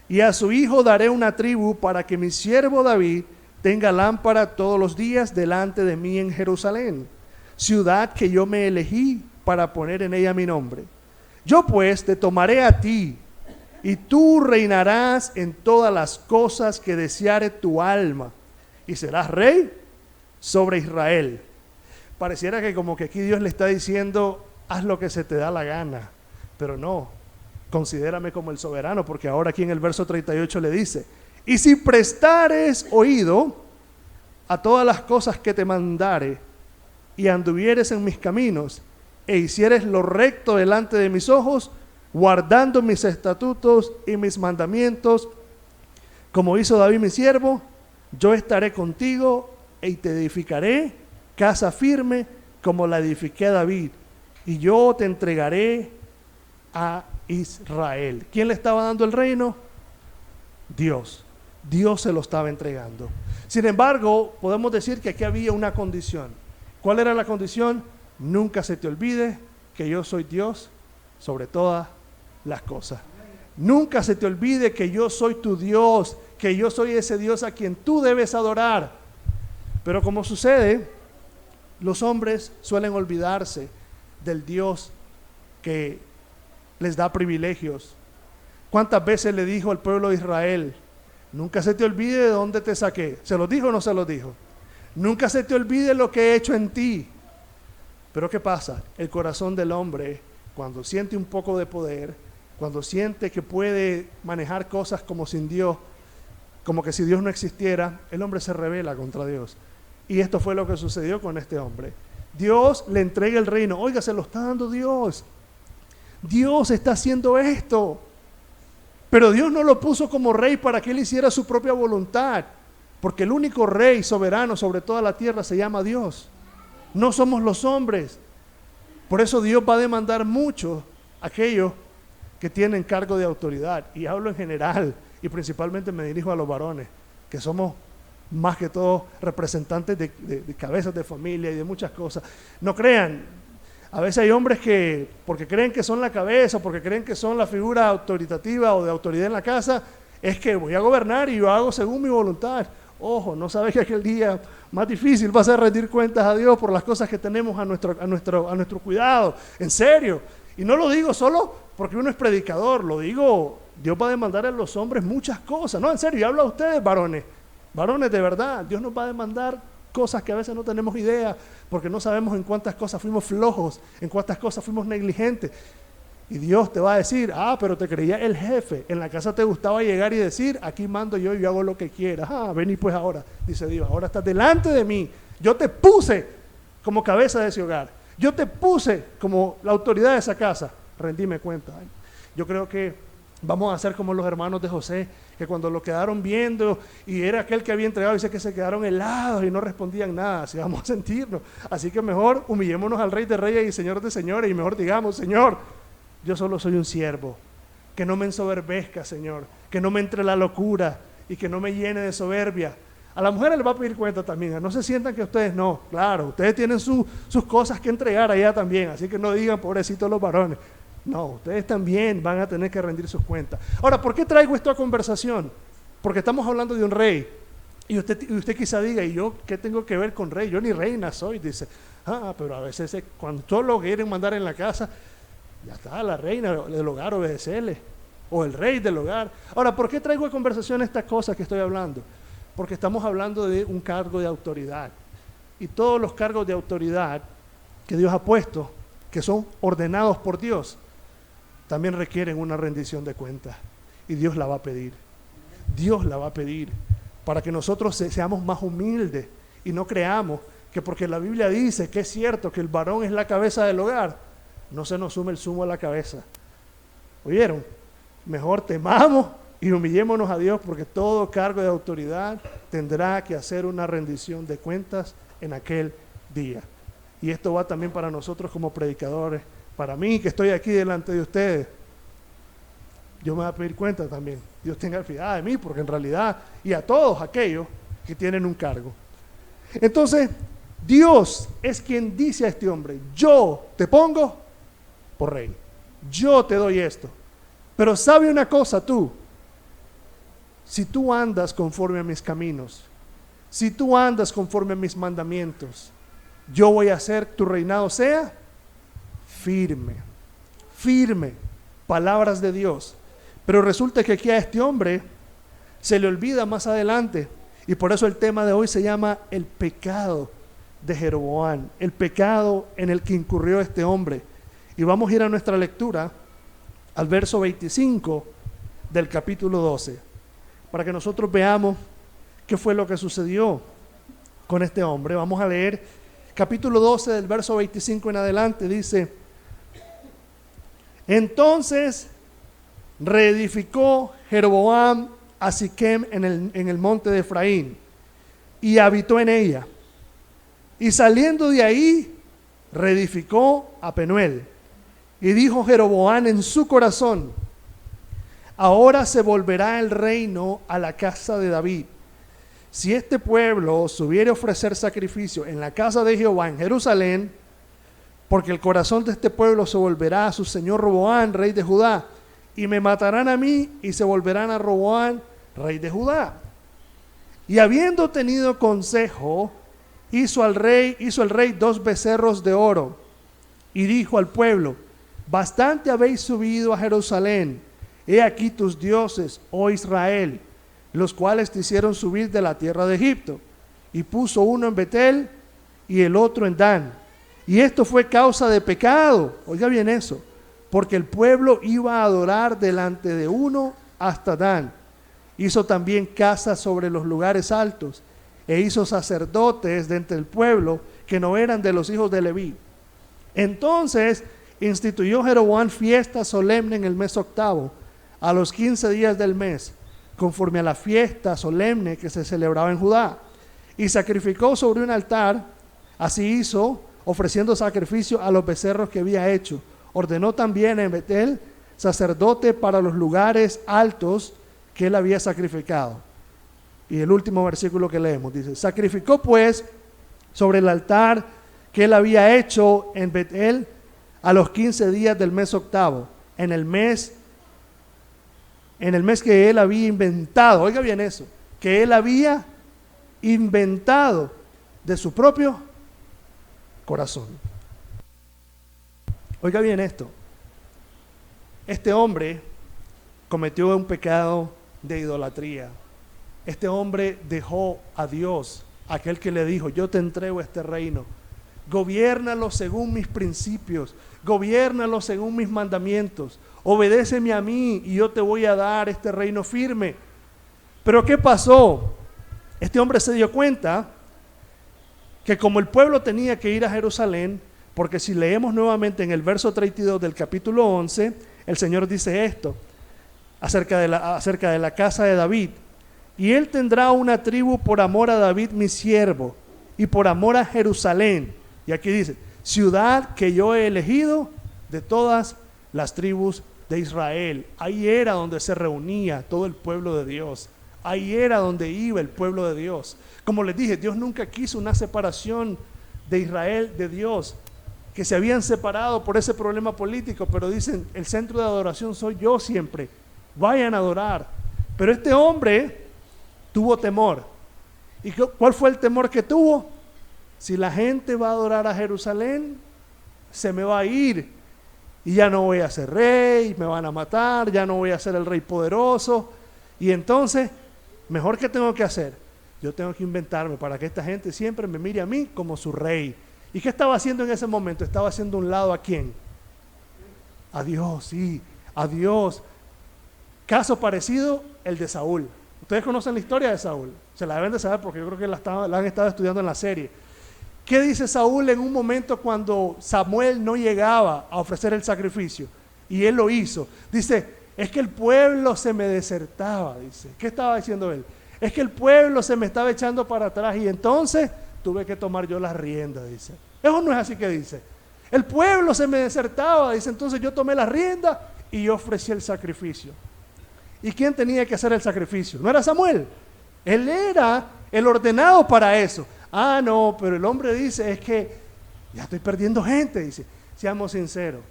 y a su hijo daré una tribu para que mi siervo David tenga lámpara todos los días delante de mí en Jerusalén, ciudad que yo me elegí para poner en ella mi nombre. Yo pues te tomaré a ti, y tú reinarás en todas las cosas que deseare tu alma, y serás rey sobre Israel. Pareciera que como que aquí Dios le está diciendo, haz lo que se te da la gana, pero no. Considérame como el soberano, porque ahora aquí en el verso 38 le dice, y si prestares oído a todas las cosas que te mandare, y anduvieres en mis caminos, e hicieres lo recto delante de mis ojos, guardando mis estatutos y mis mandamientos, como hizo David mi siervo, yo estaré contigo, y te edificaré casa firme, como la edifiqué a David, y yo te entregaré a Israel. ¿Quién le estaba dando el reino? Dios. Dios se lo estaba entregando. Sin embargo, podemos decir que aquí había una condición. ¿Cuál era la condición? Nunca se te olvide que yo soy Dios sobre todas las cosas. Nunca se te olvide que yo soy tu Dios, que yo soy ese Dios a quien tú debes adorar. Pero como sucede, los hombres suelen olvidarse del Dios que les da privilegios. ¿Cuántas veces le dijo al pueblo de Israel: nunca se te olvide de dónde te saqué? ¿Se lo dijo o no se lo dijo? Nunca se te olvide lo que he hecho en ti. Pero ¿qué pasa? El corazón del hombre, cuando siente un poco de poder, cuando siente que puede manejar cosas como sin Dios, como que si Dios no existiera, el hombre se rebela contra Dios. Y esto fue lo que sucedió con este hombre. Dios le entrega el reino. Oiga, se lo está dando Dios. Dios está haciendo esto. Pero Dios no lo puso como rey para que él hiciera su propia voluntad. Porque el único rey soberano sobre toda la tierra se llama Dios. No somos los hombres. Por eso Dios va a demandar mucho a aquellos que tienen cargo de autoridad. Y hablo en general, y principalmente me dirijo a los varones, que somos más que todo representantes de cabezas de familia y de muchas cosas. No crean, a veces hay hombres que, porque creen que son la cabeza, porque creen que son la figura autoritativa o de autoridad en la casa, es que voy a gobernar y yo hago según mi voluntad. Ojo, no sabes que aquel día más difícil va a ser rendir cuentas a Dios por las cosas que tenemos a nuestro cuidado, en serio. Y no lo digo solo porque uno es predicador, lo digo, Dios va a demandar a los hombres muchas cosas. No, en serio, y hablo a ustedes, varones. Varones, de verdad, Dios nos va a demandar cosas que a veces no tenemos idea, porque no sabemos en cuántas cosas fuimos flojos, en cuántas cosas fuimos negligentes. Y Dios te va a decir: pero te creía el jefe, en la casa te gustaba llegar y decir: aquí mando yo y yo hago lo que quiera. Vení pues ahora, dice Dios, ahora estás delante de mí. Yo te puse como cabeza de ese hogar, yo te puse como la autoridad de esa casa. Rendime cuenta. Yo creo que vamos a hacer como los hermanos de José, que cuando lo quedaron viendo y era aquel que había entregado, dice que se quedaron helados y no respondían nada. Así vamos a sentirnos. Así que mejor humillémonos al Rey de Reyes y Señor de Señores, y mejor digamos: Señor, yo solo soy un siervo, que no me ensoberbezca, Señor, que no me entre la locura y que no me llene de soberbia. A la mujer le va a pedir cuenta también. No se sientan que ustedes no. Claro, ustedes tienen sus cosas que entregar allá también, así que no digan pobrecitos los varones. No, ustedes también van a tener que rendir sus cuentas. Ahora, ¿por qué traigo esta conversación? Porque estamos hablando de un rey. Y usted quizá diga: ¿y yo qué tengo que ver con rey? Yo ni reina soy. Dice: pero a veces cuando todos lo quieren mandar en la casa, ya está, la reina del hogar, obedecerle. O el rey del hogar. Ahora, ¿por qué traigo a conversación estas cosas que estoy hablando? Porque estamos hablando de un cargo de autoridad. Y todos los cargos de autoridad que Dios ha puesto, que son ordenados por Dios, también requieren una rendición de cuentas. Y Dios la va a pedir. Dios la va a pedir para que nosotros seamos más humildes y no creamos que porque la Biblia dice que es cierto que el varón es la cabeza del hogar, no se nos sume el zumo a la cabeza. ¿Oyeron? Mejor temamos y humillémonos a Dios, porque todo cargo de autoridad tendrá que hacer una rendición de cuentas en aquel día. Y esto va también para nosotros como predicadores. Para mí, que estoy aquí delante de ustedes, yo me voy a pedir cuenta también. Dios tenga piedad de mí, porque en realidad, y a todos aquellos que tienen un cargo. Entonces, Dios es quien dice a este hombre: yo te pongo por rey, yo te doy esto. Pero sabe una cosa tú: si tú andas conforme a mis caminos, si tú andas conforme a mis mandamientos, yo voy a hacer tu reinado sea firme, firme. Palabras de Dios. Pero resulta que aquí a este hombre se le olvida más adelante, y por eso el tema de hoy se llama el pecado de Jeroboam, el pecado en el que incurrió este hombre. Y vamos a ir a nuestra lectura al verso 25 del capítulo 12, para que nosotros veamos qué fue lo que sucedió con este hombre. Vamos a leer capítulo 12 del verso 25 en adelante. Dice: entonces reedificó Jeroboam a Siquem en el monte de Efraín, y habitó en ella. Y saliendo de ahí, reedificó a Penuel, Y dijo Jeroboam en su corazón: ahora se volverá el reino a la casa de David. Si este pueblo subiere a ofrecer sacrificio en la casa de Jehová en Jerusalén, porque el corazón de este pueblo se volverá a su señor Roboam, rey de Judá, y me matarán a mí y se volverán a Roboam, rey de Judá. Y habiendo tenido consejo, hizo el rey 2 becerros de oro, y dijo al pueblo: bastante habéis subido a Jerusalén, he aquí tus dioses, oh Israel, los cuales te hicieron subir de la tierra de Egipto. Y puso uno en Betel y el otro en Dan. Y esto fue causa de pecado, oiga bien eso, porque el pueblo iba a adorar delante de uno hasta Dan. Hizo también casas sobre los lugares altos, e hizo sacerdotes de entre el pueblo que no eran de los hijos de Leví. Entonces instituyó Jeroboam fiesta solemne en el mes octavo, a los 15 días del mes, conforme a la fiesta solemne que se celebraba en Judá. Y sacrificó sobre un altar, así hizo, ofreciendo sacrificio a los becerros que había hecho. Ordenó también en Betel sacerdote para los lugares altos que él había sacrificado. Y el último versículo que leemos dice: sacrificó pues sobre el altar que él había hecho en Betel a los 15 días del mes octavo, en el mes que él había inventado. Oiga bien eso, que él había inventado de su propio corazón. Oiga bien esto, este hombre cometió un pecado de idolatría. Este hombre dejó a Dios, aquel que le dijo: yo te entrego este reino, gobiérnalo según mis principios, gobiérnalo según mis mandamientos, obedéceme a mí y yo te voy a dar este reino firme. Pero ¿qué pasó? Este hombre se dio cuenta que como el pueblo tenía que ir a Jerusalén, porque si leemos nuevamente en el verso 32 del capítulo 11, el Señor dice esto acerca de la casa de David: y él tendrá una tribu por amor a David mi siervo, y por amor a Jerusalén. Y aquí dice: ciudad que yo he elegido de todas las tribus de Israel. Ahí era donde se reunía todo el pueblo de Dios. Ahí era donde iba el pueblo de Dios. Como les dije, Dios nunca quiso una separación de Israel de Dios, que se habían separado por ese problema político, pero dicen: el centro de adoración soy yo siempre, vayan a adorar. Pero este hombre tuvo temor. ¿Y cuál fue el temor que tuvo? Si la gente va a adorar a Jerusalén, se me va a ir y ya no voy a ser rey, me van a matar, ya no voy a ser el rey poderoso. Y entonces, mejor, ¿qué tengo que hacer? Yo tengo que inventarme para que esta gente siempre me mire a mí como su rey. ¿Y qué estaba haciendo en ese momento? Estaba haciendo un lado ¿a quién? A Dios, sí, a Dios. Caso parecido, el de Saúl. Ustedes conocen la historia de Saúl, se la deben de saber porque yo creo que la han estado estudiando en la serie. ¿Qué dice Saúl en un momento cuando Samuel no llegaba a ofrecer el sacrificio? Y él lo hizo. Dice: es que el pueblo se me desertaba, dice. ¿Qué estaba diciendo él? Es que el pueblo se me estaba echando para atrás y entonces tuve que tomar yo las riendas, dice. Eso no es así que dice. El pueblo se me desertaba, dice, entonces yo tomé las riendas y yo ofrecí el sacrificio. ¿Y quién tenía que hacer el sacrificio? ¿No era Samuel? Él era el ordenado para eso. Ah, no, pero el hombre dice: es que ya estoy perdiendo gente, dice. Seamos sinceros,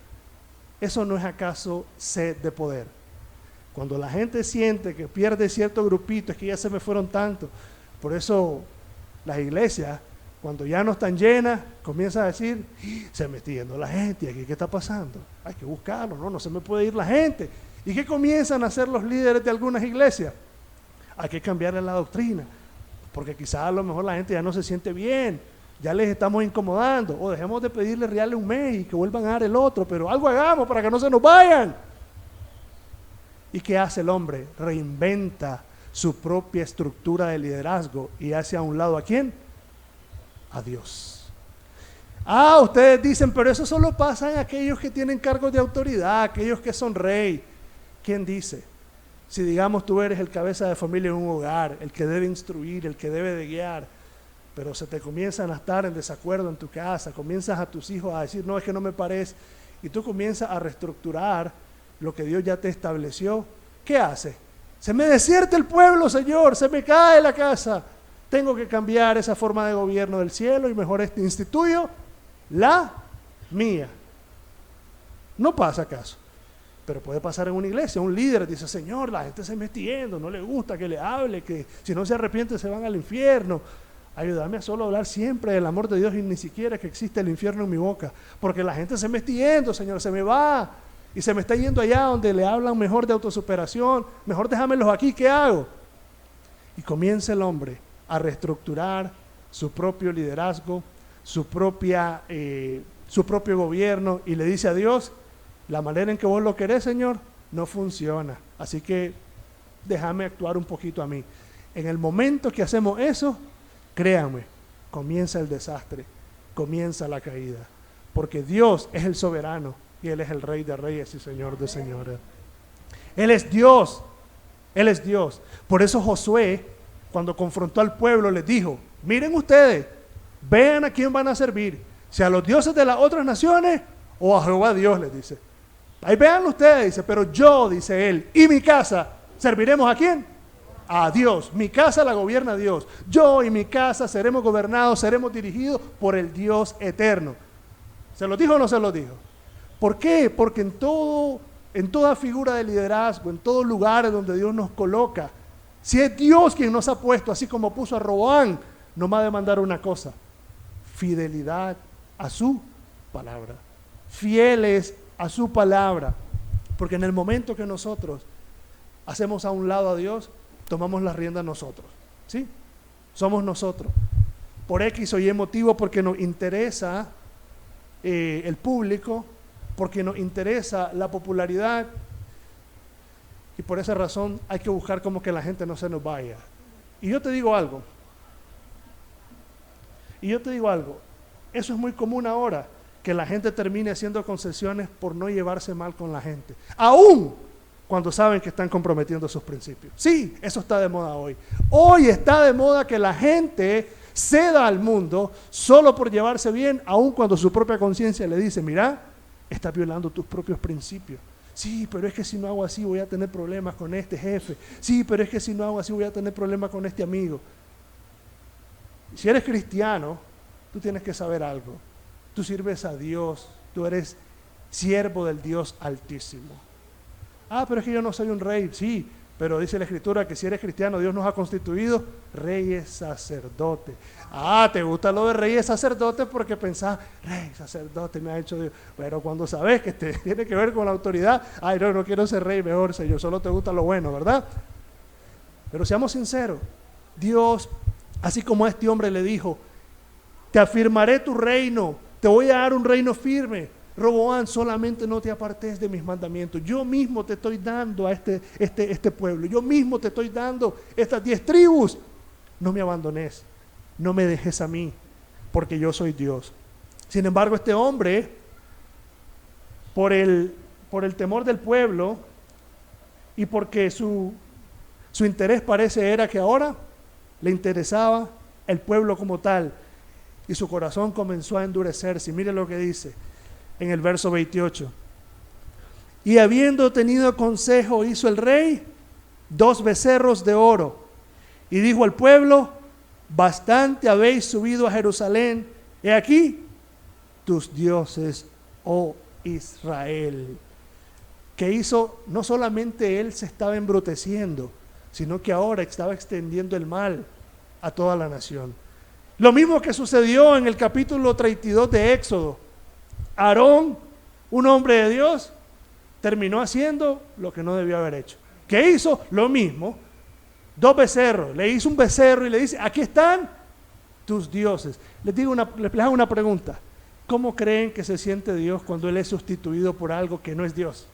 ¿eso no es acaso sed de poder? Cuando la gente siente que pierde cierto grupito, es que ya se me fueron tantos. Por eso las iglesias, cuando ya no están llenas, comienzan a decir: se me está yendo la gente, ¿y aquí qué está pasando? Hay que buscarlo, no se me puede ir la gente. ¿Y qué comienzan a hacer los líderes de algunas iglesias? Hay que cambiarle la doctrina, porque quizás a lo mejor la gente ya no se siente bien, ya les estamos incomodando, o dejemos de pedirle reales un mes y que vuelvan a dar el otro, pero algo hagamos para que no se nos vayan. ¿Y qué hace el hombre? Reinventa su propia estructura de liderazgo y hace a un lado ¿a quién? A Dios. Ah, ustedes dicen, pero eso solo pasa en aquellos que tienen cargos de autoridad, aquellos que son rey. ¿Quién dice? Si digamos tú eres el cabeza de familia en un hogar, el que debe instruir, el que debe de guiar, pero se te comienzan a estar en desacuerdo en tu casa, comienzas a tus hijos a decir: no, es que no me parece, y tú comienzas a reestructurar lo que Dios ya te estableció, ¿qué hace? Se me desierta el pueblo, Señor, se me cae la casa. Tengo que cambiar esa forma de gobierno del cielo y mejor instituyo la mía. No pasa acaso, pero puede pasar en una iglesia. Un líder dice, Señor, la gente se me está yendo, no le gusta que le hable, que si no se arrepiente se van al infierno. Ayúdame a solo hablar siempre del amor de Dios y ni siquiera que existe el infierno en mi boca, porque la gente se me está yendo, Señor, se me va y se me está yendo allá donde le hablan mejor de autosuperación. Mejor déjamelos aquí, ¿qué hago? Y comienza el hombre a reestructurar su propio liderazgo, su propio gobierno, y le dice a Dios, la manera en que vos lo querés, Señor, no funciona, así que déjame actuar un poquito a mí. En el momento que hacemos eso, créanme, comienza el desastre, comienza la caída, porque Dios es el soberano y Él es el Rey de reyes y Señor de señores. Él es Dios, Él es Dios. Por eso Josué, cuando confrontó al pueblo, les dijo, miren ustedes, vean a quién van a servir, si a los dioses de las otras naciones o a Jehová Dios, les dice. Ahí vean ustedes, dice, pero yo, dice él, y mi casa, ¿serviremos a quién? A Dios. Mi casa la gobierna Dios. Yo y mi casa seremos gobernados, seremos dirigidos por el Dios eterno. ¿Se lo dijo o no se lo dijo? ¿Por qué? Porque en toda figura de liderazgo, en todo lugar donde Dios nos coloca, si es Dios quien nos ha puesto, así como puso a Roboam, nos va a demandar una cosa: fidelidad a su palabra. Fieles a su palabra, porque en el momento que nosotros hacemos a un lado a Dios, tomamos la rienda nosotros, ¿sí? Somos nosotros, por X o Y motivo, porque nos interesa el público, porque nos interesa la popularidad, y por esa razón hay que buscar como que la gente no se nos vaya. Y yo te digo algo, eso es muy común ahora, que la gente termine haciendo concesiones por no llevarse mal con la gente, aún cuando saben que están comprometiendo sus principios. Sí, eso está de moda hoy. Hoy está de moda que la gente ceda al mundo solo por llevarse bien, aún cuando su propia conciencia le dice, mira, estás violando tus propios principios. Sí, pero es que si no hago así voy a tener problemas con este jefe. Sí, pero es que si no hago así voy a tener problemas con este amigo. Si eres cristiano, tú tienes que saber algo. Tú sirves a Dios, tú eres siervo del Dios Altísimo. Ah, pero es que yo no soy un rey. Sí, pero dice la Escritura que si eres cristiano, Dios nos ha constituido reyes sacerdotes. Ah, te gusta lo de reyes sacerdotes porque pensás, rey sacerdote me ha hecho Dios. Pero cuando sabes que tiene que ver con la autoridad, ay, no quiero ser rey, mejor Señor, solo te gusta lo bueno, ¿verdad? Pero seamos sinceros, Dios, así como a este hombre le dijo, te afirmaré tu reino, te voy a dar un reino firme. Roboam, solamente no te apartes de mis mandamientos. Yo mismo te estoy dando a este pueblo. Yo mismo te estoy dando estas 10 tribus. No me abandones, no me dejes a mí, porque yo soy Dios. Sin embargo, este hombre, por el temor del pueblo y porque su interés parece era que ahora le interesaba el pueblo como tal, y su corazón comenzó a endurecerse. Y mire lo que dice en el verso 28. Y habiendo tenido consejo, hizo el rey 2 becerros de oro, y dijo al pueblo, bastante habéis subido a Jerusalén, he aquí tus dioses, oh Israel. Que hizo, no solamente él se estaba embruteciendo, sino que ahora estaba extendiendo el mal a toda la nación. Lo mismo que sucedió en el capítulo 32 de Éxodo. Aarón, un hombre de Dios, terminó haciendo lo que no debió haber hecho. ¿Qué hizo? Lo mismo. 2 becerros. Le hizo un becerro y le dice, aquí están tus dioses. Les hago una pregunta. ¿Cómo creen que se siente Dios cuando Él es sustituido por algo que no es Dios?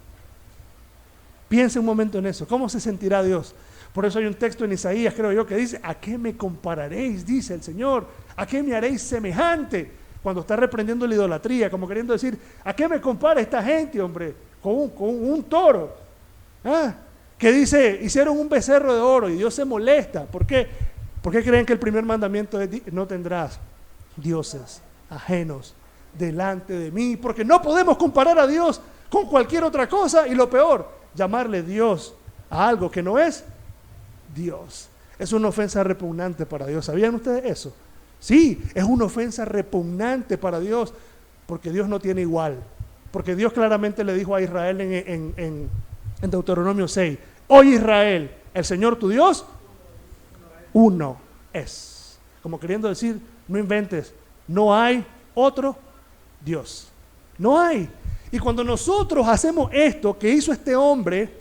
Piense un momento en eso. ¿Cómo se sentirá Dios? Por eso hay un texto en Isaías, creo yo, que dice, ¿a qué me compararéis? Dice el Señor. ¿A qué me haréis semejante? Cuando está reprendiendo la idolatría, como queriendo decir, ¿a qué me compara esta gente, hombre? Con un toro. ¿Ah? Que dice, hicieron un becerro de oro y Dios se molesta. ¿Por qué? ¿Por qué creen que el primer mandamiento es, no tendrás dioses ajenos delante de mí, porque no podemos comparar a Dios con cualquier otra cosa, y lo peor, llamarle Dios a algo que no es Dios. Es una ofensa repugnante para Dios. ¿Sabían ustedes eso? Sí, es una ofensa repugnante para Dios, porque Dios no tiene igual. Porque Dios claramente le dijo a Israel en Deuteronomio 6, oye Israel, el Señor tu Dios, uno es. Como queriendo decir, no inventes, no hay otro Dios. No hay. Y cuando nosotros hacemos esto que hizo este hombre,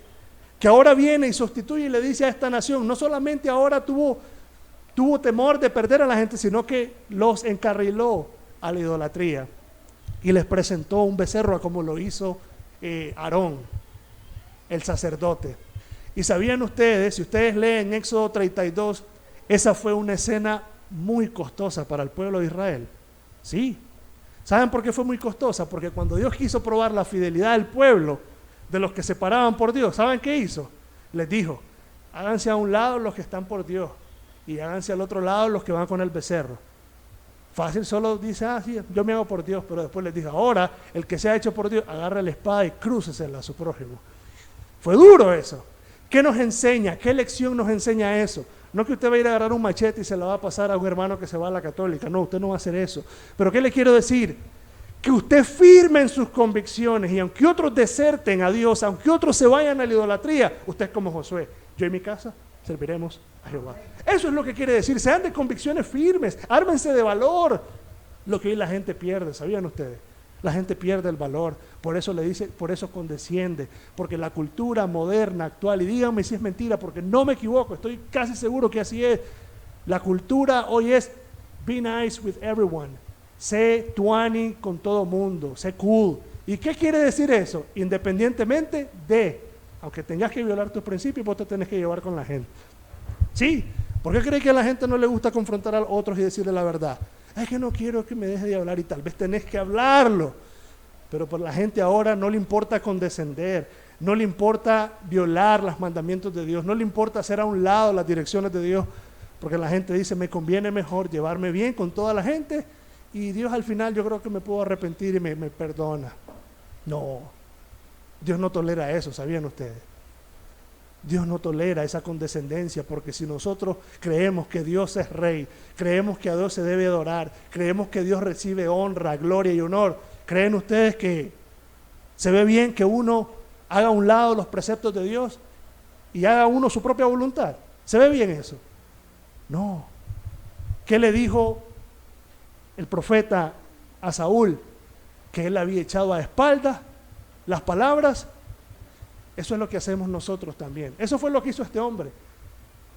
que ahora viene y sustituye y le dice a esta nación, no solamente ahora tuvo temor de perder a la gente, sino que los encarriló a la idolatría y les presentó un becerro como lo hizo Aarón, el sacerdote. Y sabían ustedes, si ustedes leen Éxodo 32, esa fue una escena muy costosa para el pueblo de Israel. Sí. ¿Saben por qué fue muy costosa? Porque cuando Dios quiso probar la fidelidad del pueblo, de los que se paraban por Dios, ¿saben qué hizo? Les dijo, háganse a un lado los que están por Dios y háganse al otro lado los que van con el becerro. Fácil, solo dice, sí, yo me hago por Dios, pero después les dijo, ahora el que se ha hecho por Dios, agarra la espada y crúcesela a su prójimo. Fue duro eso. ¿Qué nos enseña? ¿Qué lección nos enseña eso? No que usted va a ir a agarrar un machete y se la va a pasar a un hermano que se va a la católica. No, usted no va a hacer eso. Pero ¿qué le quiero decir? Que usted firme en sus convicciones, y aunque otros deserten a Dios, aunque otros se vayan a la idolatría, usted es como Josué, yo y mi casa serviremos a Jehová. Eso es lo que quiere decir, sean de convicciones firmes, ármense de valor. Lo que hoy la gente pierde, ¿sabían ustedes? La gente pierde el valor, por eso le dice, por eso condesciende, porque la cultura moderna, actual, y díganme si es mentira, porque no me equivoco, estoy casi seguro que así es, la cultura hoy es, be nice with everyone. Sé tuani con todo mundo, sé cool. ¿Y qué quiere decir eso? Independientemente de, aunque tengas que violar tus principios, vos te tenés que llevar con la gente. Sí, ¿por qué cree que a la gente no le gusta confrontar a otros y decirle la verdad? Es que no quiero que me deje de hablar, y tal vez tenés que hablarlo. Pero por la gente ahora no le importa condescender, no le importa violar los mandamientos de Dios, no le importa hacer a un lado las direcciones de Dios, porque la gente dice, me conviene mejor llevarme bien con toda la gente, y Dios al final yo creo que me puedo arrepentir y me perdona. No, Dios no tolera eso, ¿sabían ustedes? Dios no tolera esa condescendencia, porque si nosotros creemos que Dios es rey, creemos que a Dios se debe adorar, creemos que Dios recibe honra, gloria y honor, ¿creen ustedes que se ve bien que uno haga a un lado los preceptos de Dios y haga uno su propia voluntad? ¿Se ve bien eso? No. ¿Qué le dijo el profeta a Saúl? Que él había echado a espaldas las palabras. Eso es lo que hacemos nosotros también. Eso fue lo que hizo este hombre.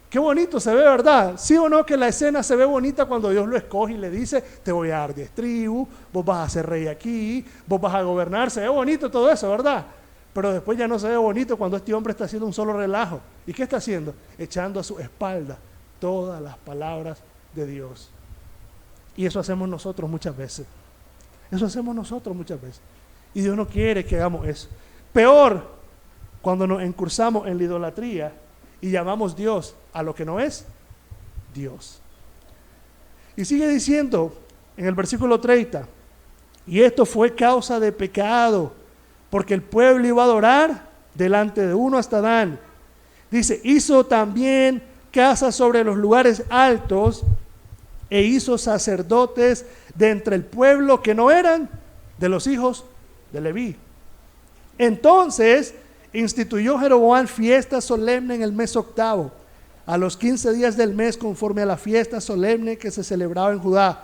Qué bonito se ve, ¿verdad? ¿Sí o no que la escena se ve bonita cuando Dios lo escoge y le dice, te voy a dar 10 tribus, vos vas a ser rey aquí, vos vas a gobernar? Se ve bonito todo eso, ¿verdad? Pero después ya no se ve bonito cuando este hombre está haciendo un solo relajo. ¿Y qué está haciendo? Echando a su espalda todas las palabras de Dios. Y eso hacemos nosotros muchas veces. Eso hacemos nosotros muchas veces. Y Dios no quiere que hagamos eso. Peor, cuando nos incursamos en la idolatría y llamamos Dios a lo que no es Dios. Y sigue diciendo en el versículo 30, y esto fue causa de pecado, porque el pueblo iba a adorar delante de uno hasta Dan. Dice, hizo también casas sobre los lugares altos, e hizo sacerdotes de entre el pueblo que no eran de los hijos de Leví. Entonces instituyó Jeroboam fiesta solemne en el mes octavo, a los 15 días del mes, conforme a la fiesta solemne que se celebraba en Judá,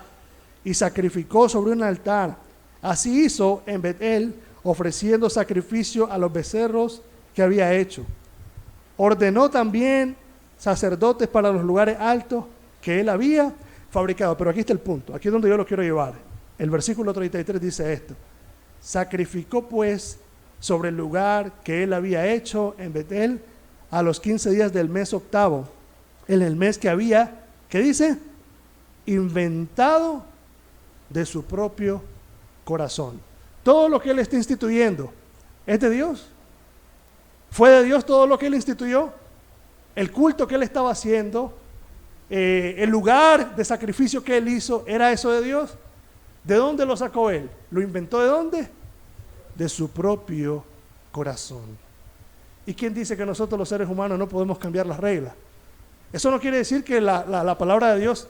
y sacrificó sobre un altar. Así hizo en Betel, ofreciendo sacrificio a los becerros que había hecho. Ordenó también sacerdotes para los lugares altos que él había fabricado. Pero aquí está el punto, aquí es donde yo lo quiero llevar. El versículo 33 dice esto: sacrificó pues sobre el lugar que él había hecho en Betel a los 15 días del mes octavo, en el mes que había, ¿qué dice? Inventado de su propio corazón. Todo lo que él está instituyendo es de Dios. ¿Fue de Dios todo lo que él instituyó? El culto que él estaba haciendo, el lugar de sacrificio que él hizo, ¿era eso de Dios? ¿De dónde lo sacó él? ¿Lo inventó de dónde? De su propio corazón. ¿Y quién dice que nosotros los seres humanos no podemos cambiar las reglas? Eso no quiere decir que la palabra de Dios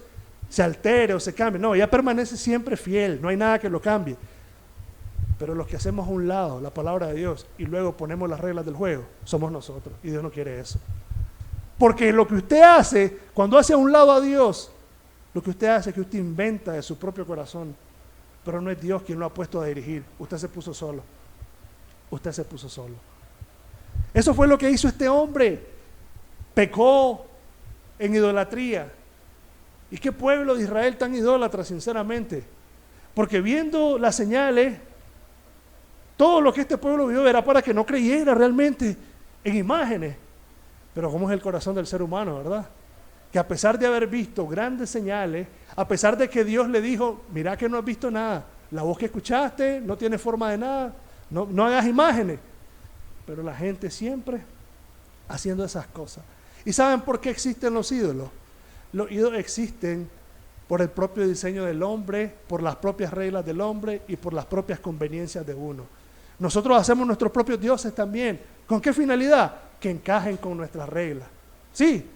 se altere o se cambie. No, ella permanece siempre fiel, no hay nada que lo cambie. Pero los que hacemos a un lado la palabra de Dios y luego ponemos las reglas del juego, somos nosotros. Y Dios no quiere eso. Porque lo que usted hace, cuando hace a un lado a Dios, lo que usted hace es que usted inventa de su propio corazón. Pero no es Dios quien lo ha puesto a dirigir. Usted se puso solo. Usted se puso solo. Eso fue lo que hizo este hombre. Pecó en idolatría. ¿Y qué pueblo de Israel tan idólatra, sinceramente? Porque viendo las señales, todo lo que este pueblo vio era para que no creyera realmente en imágenes. Pero cómo es el corazón del ser humano, ¿verdad? Que a pesar de haber visto grandes señales, a pesar de que Dios le dijo, mira que no has visto nada, la voz que escuchaste no tiene forma de nada, no hagas imágenes. Pero la gente siempre haciendo esas cosas. ¿Y saben por qué existen los ídolos? Los ídolos existen por el propio diseño del hombre, por las propias reglas del hombre y por las propias conveniencias de uno. Nosotros hacemos nuestros propios dioses también. ¿Con qué finalidad? Que encajen con nuestras reglas. Sí,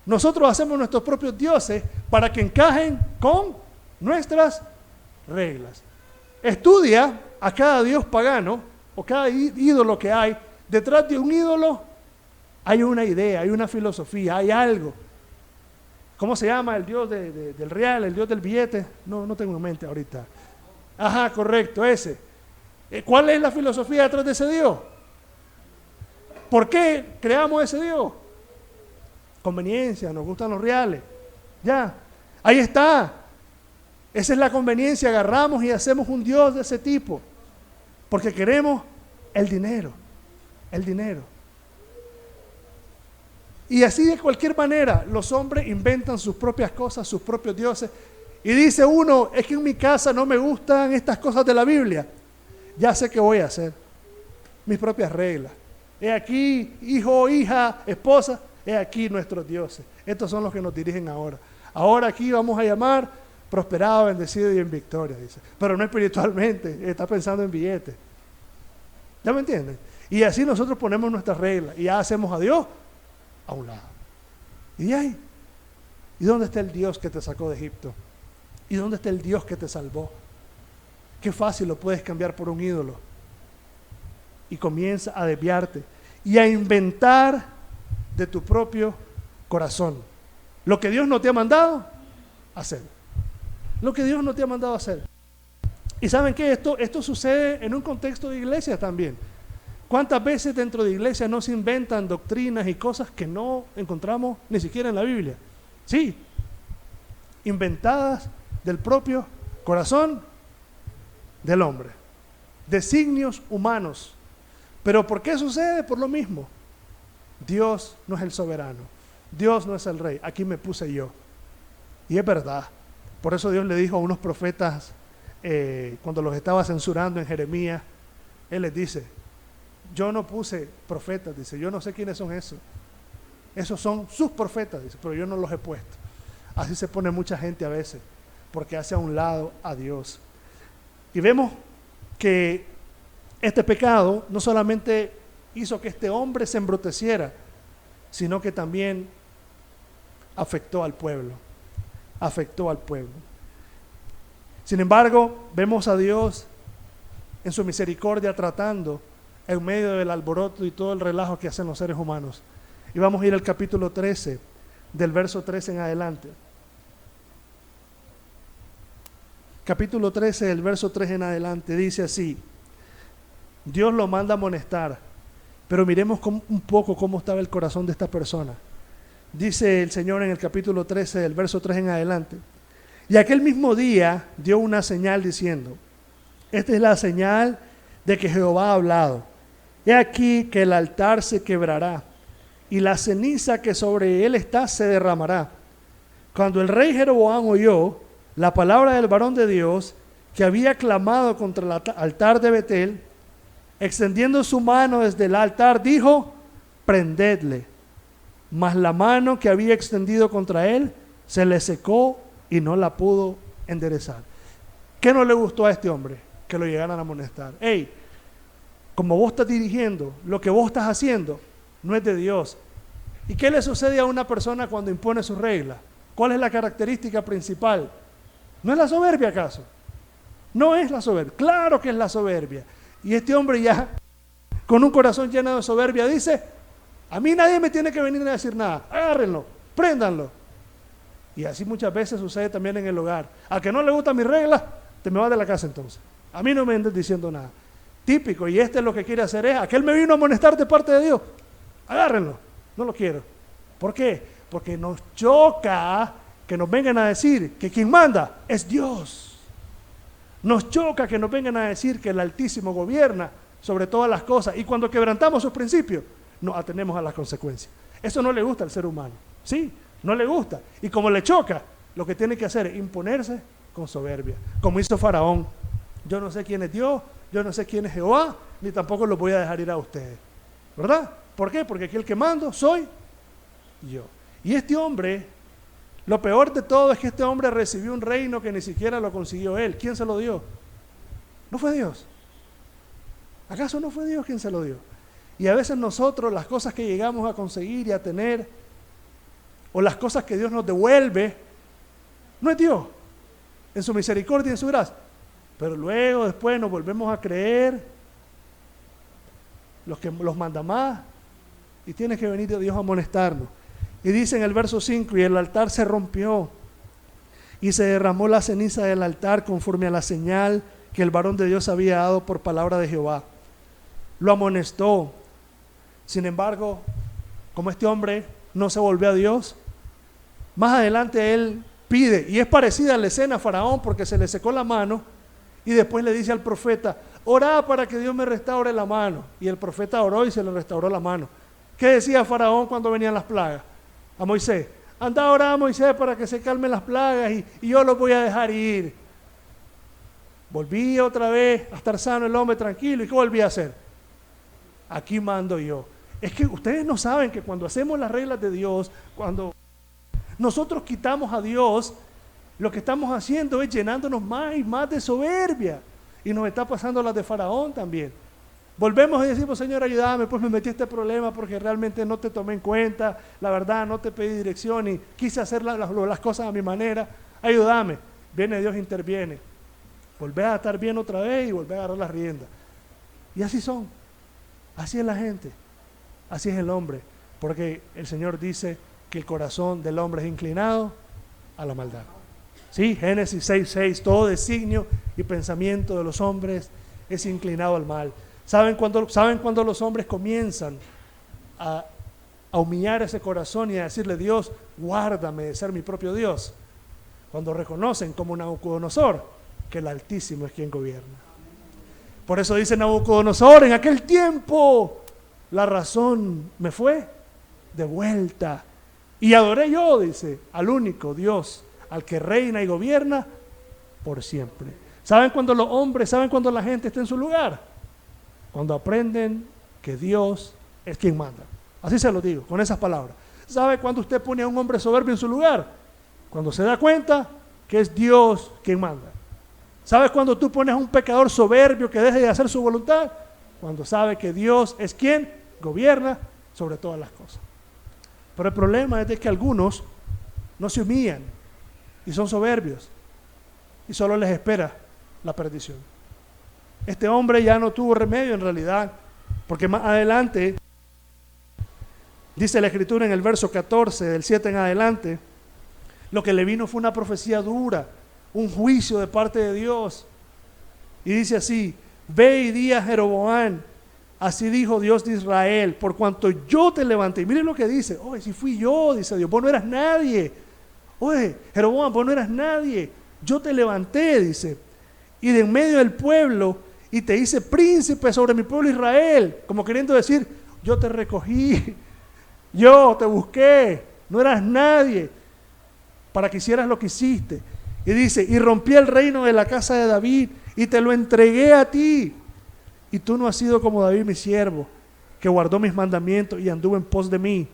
nosotros hacemos nuestros propios dioses para que encajen con nuestras reglas. Estudia a cada dios pagano o cada ídolo que hay. Detrás de un ídolo hay una idea, hay una filosofía, hay algo. ¿Cómo se llama el dios del real, el dios del billete? No tengo en mente ahorita. Ajá, correcto, ese. ¿Cuál es la filosofía detrás de ese dios? ¿Por qué creamos ese dios? Conveniencia, nos gustan los reales. Ya, ahí está. Esa es la conveniencia, agarramos y hacemos un dios de ese tipo. Porque queremos el dinero. El dinero. Y así de cualquier manera, los hombres inventan sus propias cosas, sus propios dioses. Y dice uno, es que en mi casa no me gustan estas cosas de la Biblia. Ya sé qué voy a hacer. Mis propias reglas. He aquí, hijo, hija, esposa, he aquí nuestros dioses. Estos son los que nos dirigen ahora. Ahora aquí vamos a llamar prosperado, bendecido y en victoria, dice. Pero no espiritualmente, está pensando en billetes. ¿Ya me entienden? Y así nosotros ponemos nuestras reglas y ya hacemos a Dios a un lado. ¿Y ahí? ¿Y dónde está el Dios que te sacó de Egipto? ¿Y dónde está el Dios que te salvó? Qué fácil lo puedes cambiar por un ídolo. Y comienza a desviarte y a inventar de tu propio corazón lo que Dios no te ha mandado hacer. Lo que Dios no te ha mandado hacer. Y saben que esto sucede en un contexto de iglesia también. ¿Cuántas veces dentro de iglesia no se inventan doctrinas y cosas que no encontramos ni siquiera en la Biblia? Sí, inventadas del propio corazón del hombre, designios humanos. ¿Pero por qué sucede? Por lo mismo. Dios no es el soberano, Dios no es el rey, aquí me puse yo. Y es verdad. Por eso Dios le dijo a unos profetas, cuando los estaba censurando en Jeremías, Él les dice, yo no puse profetas, dice, yo no sé quiénes son esos. Esos son sus profetas, dice, pero yo no los he puesto. Así se pone mucha gente a veces, porque hace a un lado a Dios. Y vemos que este pecado no solamente hizo que este hombre se embruteciera, sino que también afectó al pueblo. Afectó al pueblo. Sin embargo, vemos a Dios en su misericordia tratando en medio del alboroto y todo el relajo que hacen los seres humanos. Y vamos a ir al capítulo 13, del verso 13 en adelante. Capítulo 13, del verso 3 en adelante, dice así: Dios lo manda a amonestar, pero miremos un poco cómo estaba el corazón de esta persona. Dice el Señor en el capítulo 13, del verso 3 en adelante: y aquel mismo día dio una señal diciendo, esta es la señal de que Jehová ha hablado. He aquí que el altar se quebrará y la ceniza que sobre él está se derramará. Cuando el rey Jeroboam oyó la palabra del varón de Dios que había clamado contra el altar de Betel, extendiendo su mano desde el altar, dijo, prendedle. Mas la mano que había extendido contra él se le secó y no la pudo enderezar. ¿Qué no le gustó a este hombre? que lo llegaran a amonestar. Hey, como vos estás dirigiendo, lo que vos estás haciendo no es de Dios. ¿Y qué le sucede a una persona cuando impone sus reglas? ¿Cuál es la característica principal? ¿No es la soberbia acaso? No es la soberbia, claro que es la soberbia. Y este hombre ya, con un corazón lleno de soberbia, dice, a mí nadie me tiene que venir a decir nada, agárrenlo, préndanlo. Y así muchas veces sucede también en el hogar. A que no le gustan mis reglas, te me vas de la casa entonces. A mí no me andes diciendo nada. Típico, y este es lo que quiere hacer es, aquel me vino a amonestar de parte de Dios, agárrenlo, no lo quiero. ¿Por qué? Porque nos choca que nos vengan a decir que quien manda es Dios. Nos choca que nos vengan a decir que el Altísimo gobierna sobre todas las cosas, y cuando quebrantamos sus principios, nos atenemos a las consecuencias. Eso no le gusta al ser humano, ¿sí? No le gusta. Y como le choca, lo que tiene que hacer es imponerse con soberbia, como hizo Faraón. Yo no sé quién es Dios, yo no sé quién es Jehová, ni tampoco los voy a dejar ir a ustedes. ¿Verdad? ¿Por qué? Porque aquí el que mando soy yo. Y este hombre, lo peor de todo es que este hombre recibió un reino que ni siquiera lo consiguió él. ¿Quién se lo dio? No fue Dios. ¿Acaso no fue Dios quien se lo dio? Y a veces nosotros, las cosas que llegamos a conseguir y a tener, o las cosas que Dios nos devuelve, no es Dios, en su misericordia y en su gracia. Pero luego, después, nos volvemos a creer los que los manda más, y tiene que venir Dios a amonestarnos. Y dice en el verso 5, y el altar se rompió, y se derramó la ceniza del altar conforme a la señal que el varón de Dios había dado por palabra de Jehová. Lo amonestó. Sin embargo, como este hombre no se volvió a Dios, más adelante él pide, y es parecida a la escena a Faraón, porque se le secó la mano, y después le dice al profeta, orá para que Dios me restaure la mano. Y el profeta oró y se le restauró la mano. ¿Qué decía Faraón cuando venían las plagas? A Moisés, anda a orar a Moisés para que se calmen las plagas y yo los voy a dejar ir. Volví otra vez a estar sano el hombre, tranquilo. ¿Y qué volví a hacer? Aquí mando yo. Es que ustedes no saben que cuando hacemos las reglas de Dios, cuando nosotros quitamos a Dios, lo que estamos haciendo es llenándonos más y más de soberbia. Y nos está pasando las de Faraón también. Volvemos y decimos, Señor, ayúdame, pues me metí a este problema porque realmente no te tomé en cuenta, la verdad no te pedí dirección y quise hacer las cosas a mi manera, ayúdame. Viene Dios, interviene. Volvé a estar bien otra vez y volvé a agarrar las riendas. Y así son, así es la gente, así es el hombre, porque el Señor dice que el corazón del hombre es inclinado a la maldad. Sí, Génesis 6:6, todo designio y pensamiento de los hombres es inclinado al mal. ¿Saben cuando los hombres comienzan a humillar ese corazón y a decirle, Dios, guárdame de ser mi propio Dios? Cuando reconocen como Nabucodonosor que el Altísimo es quien gobierna. Por eso dice Nabucodonosor, en aquel tiempo la razón me fue de vuelta y adoré yo, dice, al único Dios, al que reina y gobierna por siempre. ¿Saben cuando los hombres, saben cuando la gente está en su lugar? Cuando aprenden que Dios es quien manda. Así se lo digo, con esas palabras. ¿Sabe cuando usted pone a un hombre soberbio en su lugar? Cuando se da cuenta que es Dios quien manda. ¿Sabes cuando tú pones a un pecador soberbio que deje de hacer su voluntad? Cuando sabe que Dios es quien gobierna sobre todas las cosas. Pero el problema es de que algunos no se humillan y son soberbios y solo les espera la perdición. Este hombre ya no tuvo remedio en realidad, porque más adelante, dice la Escritura en el verso 14, del 7 en adelante, lo que le vino fue una profecía dura, un juicio de parte de Dios. Y dice así, ve y di a Jeroboam, así dijo Dios de Israel, por cuanto yo te levanté. Y miren lo que dice, oye, si fui yo, dice Dios, vos no eras nadie. Oye, Jeroboam, vos no eras nadie, yo te levanté, dice, y de en medio del pueblo, y te hice príncipe sobre mi pueblo Israel, como queriendo decir, yo te recogí, yo te busqué, no eras nadie, para que hicieras lo que hiciste. Y dice, y rompí el reino de la casa de David, y te lo entregué a ti, y tú no has sido como David mi siervo, que guardó mis mandamientos y anduvo en pos de mí,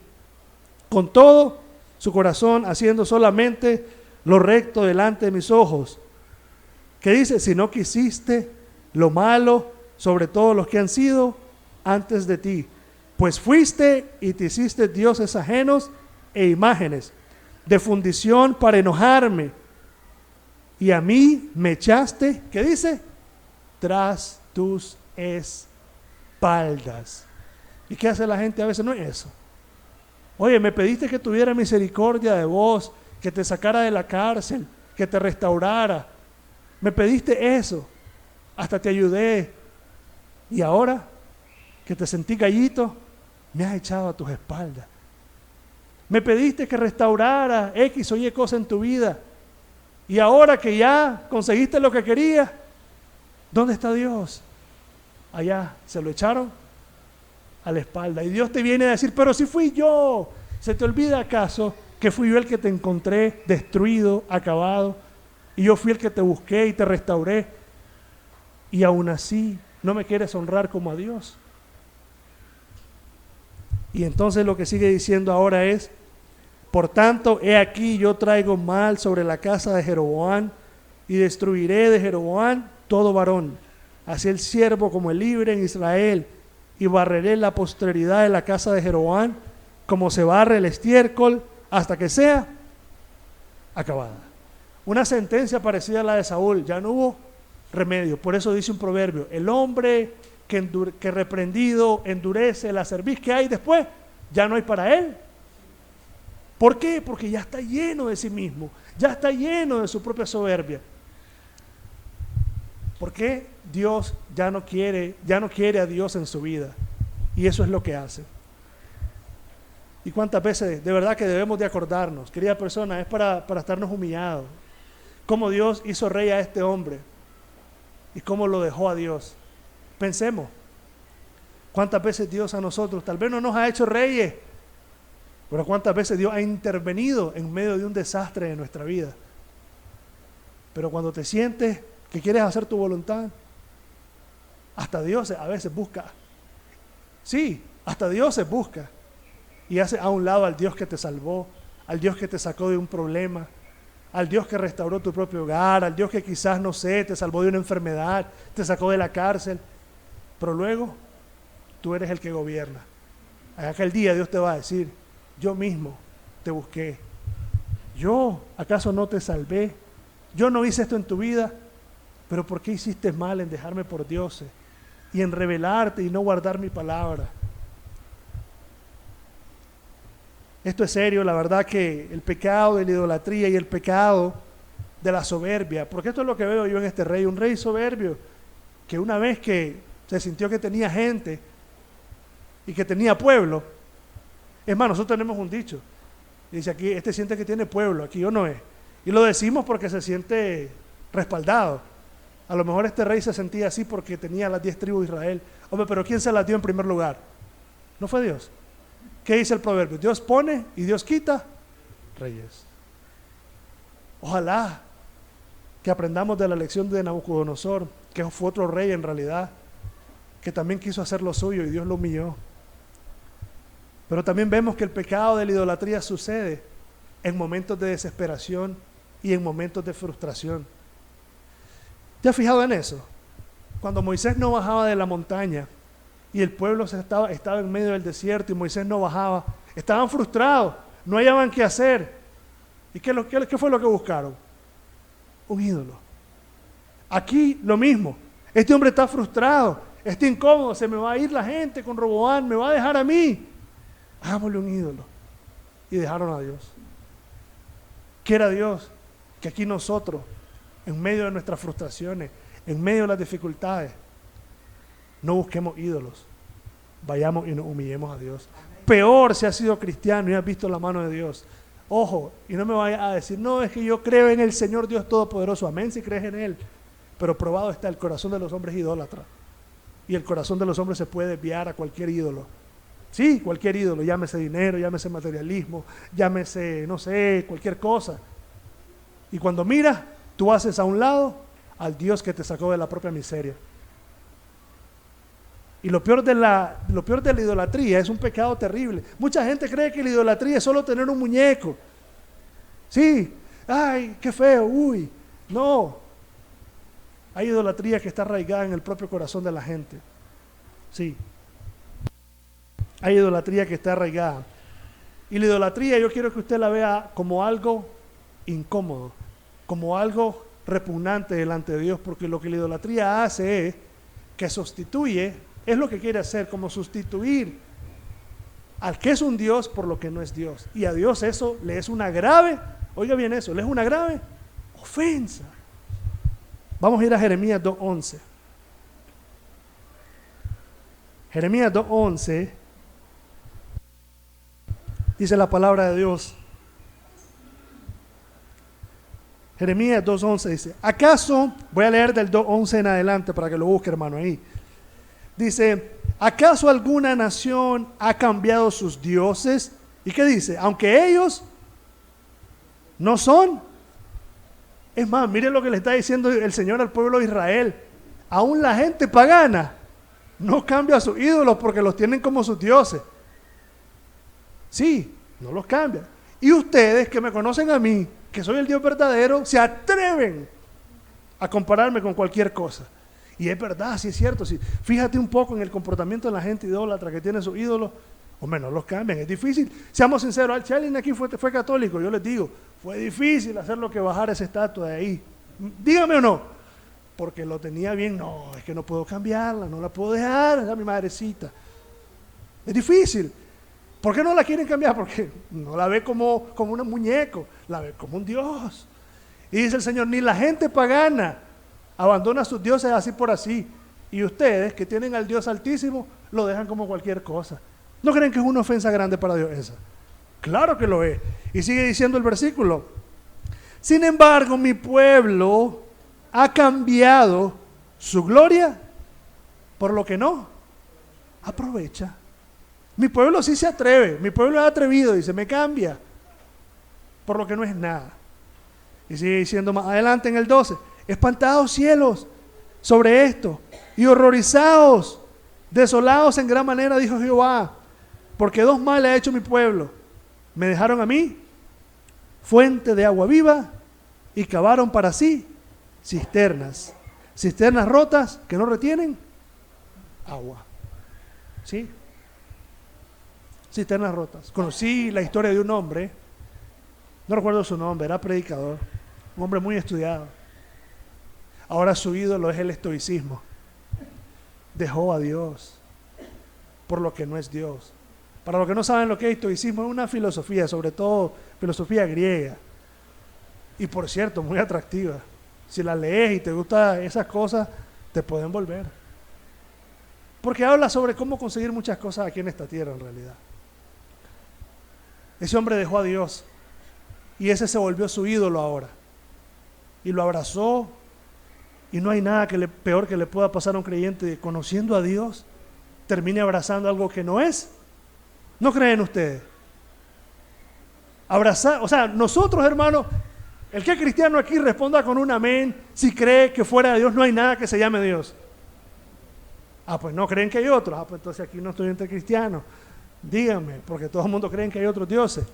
con todo su corazón, haciendo solamente lo recto delante de mis ojos. ¿Qué dice? Si no quisiste lo malo sobre todos los que han sido antes de ti, pues fuiste y te hiciste dioses ajenos e imágenes de fundición para enojarme, y a mí me echaste, ¿qué dice? Tras tus espaldas. ¿Y qué hace la gente a veces? No es eso. Oye, me pediste que tuviera misericordia de vos, que te sacara de la cárcel, que te restaurara. Me pediste eso, hasta te ayudé. Y ahora que te sentí gallito, me has echado a tus espaldas. Me pediste que restaurara X o Y cosa en tu vida. Y ahora que ya conseguiste lo que querías, ¿dónde está Dios? Allá se lo echaron a la espalda. Y Dios te viene a decir, pero si fui yo. ¿Se te olvida acaso que fui yo el que te encontré destruido, acabado? Y yo fui el que te busqué y te restauré. Y aún así no me quieres honrar como a Dios. Y entonces lo que sigue diciendo ahora es, por tanto, he aquí yo traigo mal sobre la casa de Jeroboam y destruiré de Jeroboam todo varón, así el siervo como el libre en Israel, y barreré la posteridad de la casa de Jeroboam como se barre el estiércol hasta que sea acabada. Una sentencia parecida a la de Saúl, ya no hubo remedio. Por eso dice un proverbio, el hombre que reprendido endurece la cerviz que hay después, ya no hay para él. ¿Por qué? Porque ya está lleno de sí mismo, ya está lleno de su propia soberbia. ¿Por qué? Dios ya no quiere a Dios en su vida, y eso es lo que hace. ¿Y cuántas veces de verdad que debemos de acordarnos, querida persona, es para estarnos humillados, cómo Dios hizo rey a este hombre y cómo lo dejó a Dios? Pensemos, cuántas veces Dios a nosotros, tal vez no nos ha hecho reyes, pero cuántas veces Dios ha intervenido en medio de un desastre de nuestra vida. Pero cuando te sientes que quieres hacer tu voluntad, hasta Dios a veces busca. Sí, hasta Dios se busca. Y hace a un lado al Dios que te salvó, al Dios que te sacó de un problema, al Dios que restauró tu propio hogar, al Dios que quizás, no sé, te salvó de una enfermedad, te sacó de la cárcel. Pero luego, tú eres el que gobierna. En aquel día Dios te va a decir, yo mismo te busqué. ¿Yo acaso no te salvé? Yo no hice esto en tu vida, pero ¿por qué hiciste mal en dejarme por dioses y en rebelarte y no guardar mi palabra? Esto es serio, la verdad que el pecado de la idolatría y el pecado de la soberbia, porque esto es lo que veo yo en este rey, un rey soberbio, que una vez que se sintió que tenía gente y que tenía pueblo, es más, nosotros tenemos un dicho, dice aquí, este siente que tiene pueblo, aquí yo no es, y lo decimos porque se siente respaldado. A lo mejor este rey se sentía así porque tenía las 10 tribus de Israel. Hombre, pero ¿quién se las dio en primer lugar? ¿No fue Dios? ¿Qué dice el proverbio? Dios pone y Dios quita reyes. Ojalá que aprendamos de la lección de Nabucodonosor, que fue otro rey en realidad, que también quiso hacer lo suyo y Dios lo humilló. Pero también vemos que el pecado de la idolatría sucede en momentos de desesperación y en momentos de frustración. ¿Te has fijado en eso? Cuando Moisés no bajaba de la montaña y el pueblo estaba en medio del desierto y Moisés no bajaba, estaban frustrados, no hallaban qué hacer. ¿Y qué fue lo que buscaron? Un ídolo. Aquí lo mismo, este hombre está frustrado, está incómodo, se me va a ir la gente con Roboam, me va a dejar a mí. Hagámosle un ídolo. Y dejaron a Dios. Quiera Dios que aquí nosotros, en medio de nuestras frustraciones, en medio de las dificultades, no busquemos ídolos, vayamos y nos humillemos a Dios. Peor si has sido cristiano y has visto la mano de Dios. Ojo, y no me vayas a decir, no, es que yo creo en el Señor Dios Todopoderoso. Amén, si crees en Él. Pero probado está, el corazón de los hombres idólatra. Y el corazón de los hombres se puede desviar a cualquier ídolo. Sí, cualquier ídolo, llámese dinero, llámese materialismo, llámese, no sé, cualquier cosa. Y cuando miras, tú haces a un lado al Dios que te sacó de la propia miseria. Y lo peor de la idolatría es un pecado terrible. Mucha gente cree que la idolatría es solo tener un muñeco. Sí, ay, qué feo, uy. No. Hay idolatría que está arraigada en el propio corazón de la gente. Sí. Hay idolatría que está arraigada. Y la idolatría yo quiero que usted la vea como algo incómodo, como algo repugnante delante de Dios, porque lo que la idolatría hace es que sustituye, es lo que quiere hacer, como sustituir al que es un Dios por lo que no es Dios. Y a Dios eso le es una grave, oiga bien eso, le es una grave ofensa. Vamos a ir a Jeremías 2:11. Jeremías 2:11 dice la palabra de Dios. Jeremías 2:11 dice, ¿acaso, voy a leer del 2:11 en adelante para que lo busque, hermano, ahí. Dice, ¿acaso alguna nación ha cambiado sus dioses? ¿Y qué dice? Aunque ellos no son. Es más, miren lo que le está diciendo el Señor al pueblo de Israel. Aún la gente pagana no cambia a sus ídolos porque los tienen como sus dioses. Sí, no los cambian. Y ustedes que me conocen a mí, que soy el Dios verdadero, se atreven a compararme con cualquier cosa. Y es verdad, sí es cierto. Sí. Fíjate un poco en el comportamiento de la gente idólatra que tiene sus ídolos. Hombre, no los cambian, es difícil. Seamos sinceros, si alguien aquí fue católico, yo les digo, fue difícil hacerlo que bajara esa estatua de ahí. Dígame o no, porque lo tenía bien. No, es que no puedo cambiarla, no la puedo dejar, es mi madrecita. Es difícil. ¿Por qué no la quieren cambiar? Porque no la ve como un muñeco, la ve como un Dios. Y dice el Señor, ni la gente pagana abandona a sus dioses así por así. Y ustedes que tienen al Dios Altísimo, lo dejan como cualquier cosa. ¿No creen que es una ofensa grande para Dios esa? Claro que lo es. Y sigue diciendo el versículo. Sin embargo, mi pueblo ha cambiado su gloria por lo que no aprovecha. Mi pueblo sí se atreve, mi pueblo es atrevido, dice, me cambia por lo que no es nada. Y sigue diciendo más adelante en el 12, espantados cielos sobre esto y horrorizados, desolados en gran manera, dijo Jehová, porque dos males ha hecho mi pueblo. Me dejaron a mí fuente de agua viva y cavaron para sí cisternas rotas que no retienen agua. ¿Sí? Cisternas rotas. Conocí la historia de un hombre, no recuerdo su nombre, era predicador, un hombre muy estudiado. Ahora su ídolo es el estoicismo. Dejó a Dios por lo que no es Dios. Para los que no saben lo que es estoicismo, es una filosofía, sobre todo filosofía griega. Y por cierto, muy atractiva. Si la lees y te gustan esas cosas, te pueden envolver. Porque habla sobre cómo conseguir muchas cosas aquí en esta tierra en realidad. Ese hombre dejó a Dios y ese se volvió su ídolo ahora. Y lo abrazó y no hay nada peor que le pueda pasar a un creyente conociendo a Dios, termine abrazando algo que no es. ¿No creen ustedes? Abrazar, o sea, nosotros hermanos, el que es cristiano aquí responda con un amén si cree que fuera de Dios no hay nada que se llame Dios. Ah, pues no creen que hay otros. Ah, pues entonces aquí no estoy entre cristianos. Díganme, porque todo el mundo cree que hay otros dioses.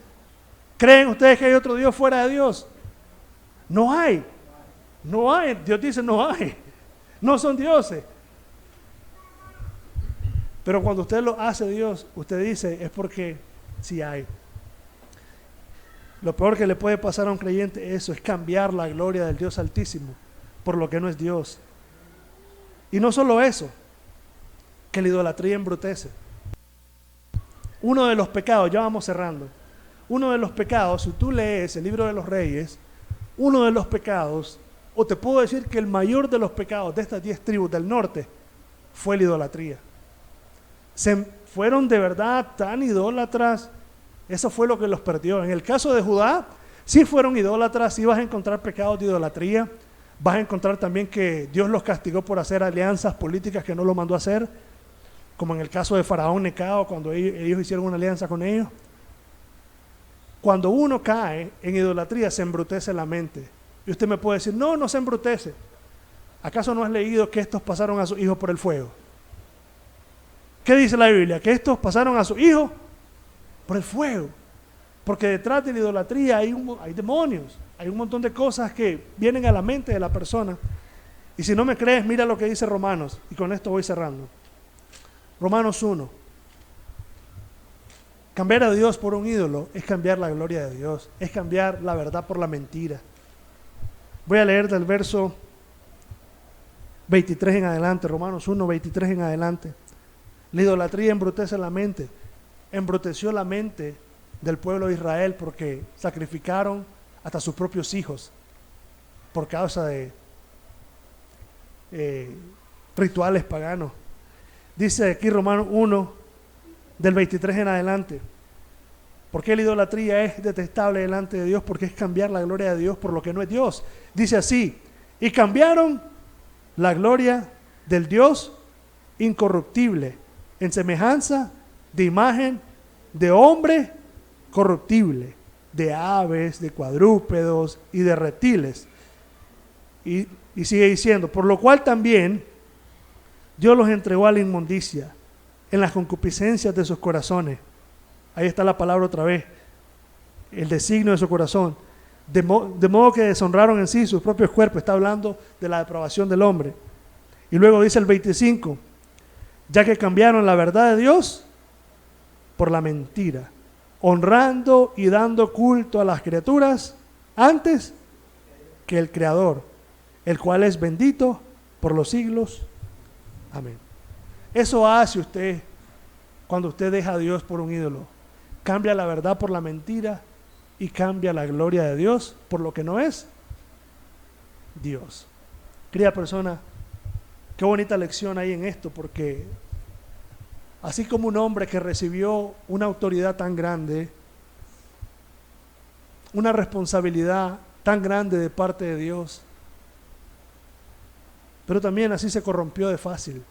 ¿Creen ustedes que hay otro Dios fuera de Dios? No hay. No hay. Dios dice no hay. No son dioses. Pero cuando usted lo hace Dios, usted dice es porque sí hay. Lo peor que le puede pasar a un creyente eso es cambiar la gloria del Dios Altísimo por lo que no es Dios. Y no solo eso, que la idolatría embrutece. Uno de los pecados, ya vamos cerrando, uno de los pecados, si tú lees el libro de los Reyes, uno de los pecados, o te puedo decir que el mayor de los pecados de estas 10 tribus del norte fue la idolatría. Se fueron de verdad tan idólatras, eso fue lo que los perdió. En el caso de Judá, sí fueron idólatras, sí vas a encontrar pecados de idolatría, vas a encontrar también que Dios los castigó por hacer alianzas políticas que no lo mandó a hacer, como en el caso de Faraón Necao, cuando ellos hicieron una alianza con ellos. Cuando uno cae en idolatría, se embrutece la mente. Y usted me puede decir, no se embrutece. ¿Acaso no has leído que estos pasaron a sus hijos por el fuego? ¿Qué dice la Biblia? Que estos pasaron a sus hijos por el fuego. Porque detrás de la idolatría hay demonios, hay un montón de cosas que vienen a la mente de la persona Y si no me crees, mira lo que dice Romanos, y con esto voy cerrando. Romanos 1. Cambiar a Dios por un ídolo es cambiar la gloria de Dios, es cambiar la verdad por la mentira. Voy a leer del verso 23 en adelante, Romanos 1, 23 en adelante. La idolatría embrutece la mente, embruteció la mente del pueblo de Israel porque sacrificaron hasta sus propios hijos por causa de rituales paganos. Dice aquí Romanos 1, del 23 en adelante. ¿Por qué la idolatría es detestable delante de Dios? Porque es cambiar la gloria de Dios por lo que no es Dios. Dice así: y cambiaron la gloria del Dios incorruptible en semejanza de imagen de hombre corruptible, de aves, de cuadrúpedos y de reptiles. Y sigue diciendo: por lo cual también Dios los entregó a la inmundicia en las concupiscencias de sus corazones. Ahí está la palabra otra vez, el designio de su corazón. De modo que deshonraron en sí sus propios cuerpos. Está hablando de la depravación del hombre. Y luego dice el 25, ya que cambiaron la verdad de Dios por la mentira, honrando y dando culto a las criaturas antes que el Creador, el cual es bendito por los siglos. Amén. Eso hace usted cuando usted deja a Dios por un ídolo. Cambia la verdad por la mentira y cambia la gloria de Dios por lo que no es Dios. Querida persona, qué bonita lección hay en esto, porque así como un hombre que recibió una autoridad tan grande, una responsabilidad tan grande de parte de Dios, pero también así se corrompió de fácil,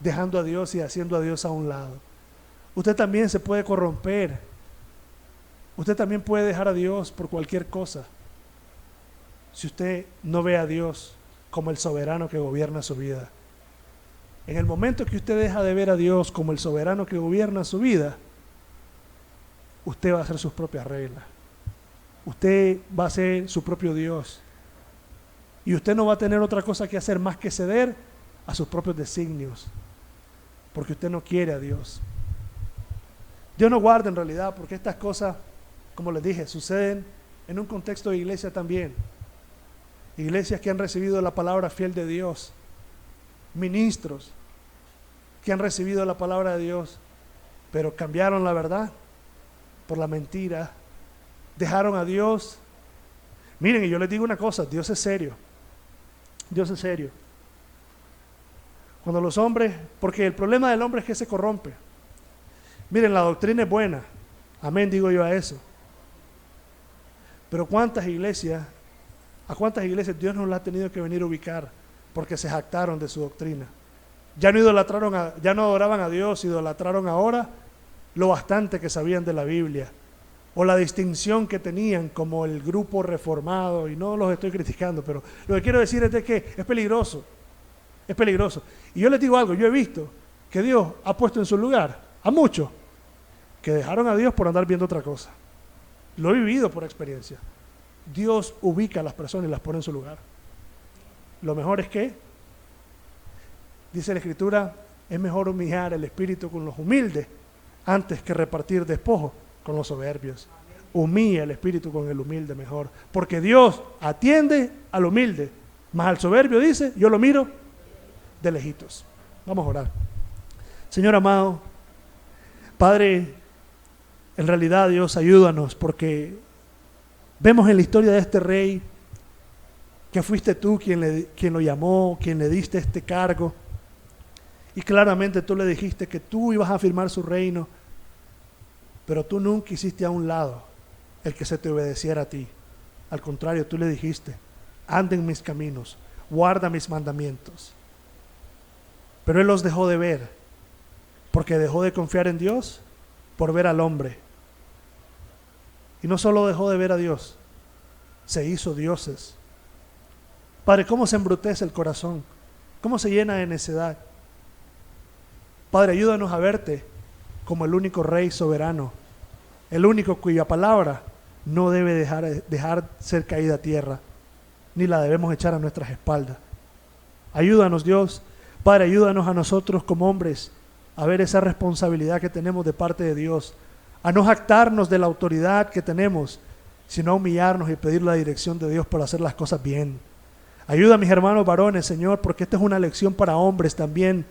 dejando a Dios y haciendo a Dios a un lado. Usted también se puede corromper. Usted también puede dejar a Dios por cualquier cosa, si usted no ve a Dios como el soberano que gobierna su vida. En el momento que usted deja de ver a Dios como el soberano que gobierna su vida, usted va a hacer sus propias reglas. Usted va a ser su propio Dios. Y usted no va a tener otra cosa que hacer más que ceder a sus propios designios, porque usted no quiere a Dios. Dios no guarda en realidad, porque estas cosas, como les dije, suceden en un contexto de iglesia también. Iglesias que han recibido la palabra fiel de Dios, ministros que han recibido la palabra de Dios, pero cambiaron la verdad por la mentira, dejaron a Dios. Miren, y yo les digo una cosa, Dios es serio. Dios es serio. Cuando los hombres, porque el problema del hombre es que se corrompe. Miren, la doctrina es buena, amén, digo yo a eso. Pero a cuántas iglesias Dios nos la ha tenido que venir a ubicar porque se jactaron de su doctrina. Ya no adoraban a Dios, idolatraron ahora lo bastante que sabían de la Biblia, o la distinción que tenían como el grupo reformado, y no los estoy criticando, pero lo que quiero decir es de que es peligroso. Es peligroso. Y yo les digo algo, yo he visto que Dios ha puesto en su lugar a muchos que dejaron a Dios por andar viendo otra cosa. Lo he vivido por experiencia. Dios ubica a las personas y las pone en su lugar. Lo mejor es que, dice la Escritura, es mejor humillar el espíritu con los humildes antes que repartir despojo con los soberbios. Humilla el espíritu con el humilde mejor, porque Dios atiende al humilde, mas al soberbio dice, yo lo miro de lejitos. Vamos a orar. Señor amado, Padre, en realidad Dios, ayúdanos, porque vemos en la historia de este rey que fuiste tú quien lo llamó, quien le diste este cargo, y claramente tú le dijiste que tú ibas a firmar su reino, pero tú nunca hiciste a un lado el que se te obedeciera a ti. Al contrario, tú le dijiste, anda en mis caminos, guarda mis mandamientos. Pero él los dejó de ver, porque dejó de confiar en Dios por ver al hombre. Y no solo dejó de ver a Dios, se hizo dioses. Padre, ¿cómo se embrutece el corazón? ¿Cómo se llena de necedad? Padre, ayúdanos a verte como el único Rey soberano, el único cuya palabra no debe dejar ser caída a tierra, ni la debemos echar a nuestras espaldas. Ayúdanos, Dios. Padre, ayúdanos a nosotros como hombres a ver esa responsabilidad que tenemos de parte de Dios, a no jactarnos de la autoridad que tenemos, sino a humillarnos y pedir la dirección de Dios para hacer las cosas bien. Ayuda a mis hermanos varones, Señor, porque esta es una lección para hombres también,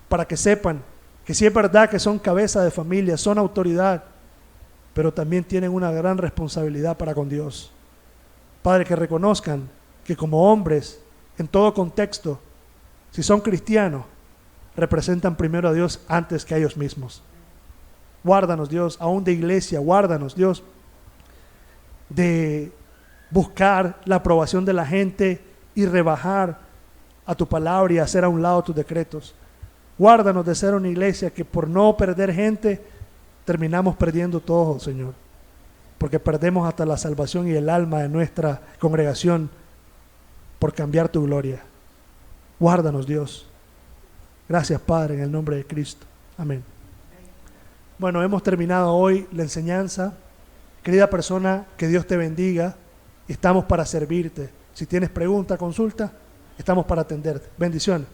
para que sepan que sí es verdad que son cabeza de familia, son autoridad, pero también tienen una gran responsabilidad para con Dios. Padre, que reconozcan que como hombres, en todo contexto, si son cristianos, representan primero a Dios antes que a ellos mismos. Guárdanos, Dios, aún de iglesia, guárdanos, Dios, de buscar la aprobación de la gente y rebajar a tu palabra y hacer a un lado tus decretos. Guárdanos de ser una iglesia que por no perder gente, terminamos perdiendo todo, Señor, porque perdemos hasta la salvación y el alma de nuestra congregación por cambiar tu gloria. Guárdanos, Dios. Gracias, Padre, en el nombre de Cristo. Amén. Bueno, hemos terminado hoy la enseñanza. Querida persona, que Dios te bendiga. Estamos para servirte. Si tienes pregunta, consulta, estamos para atenderte. Bendiciones.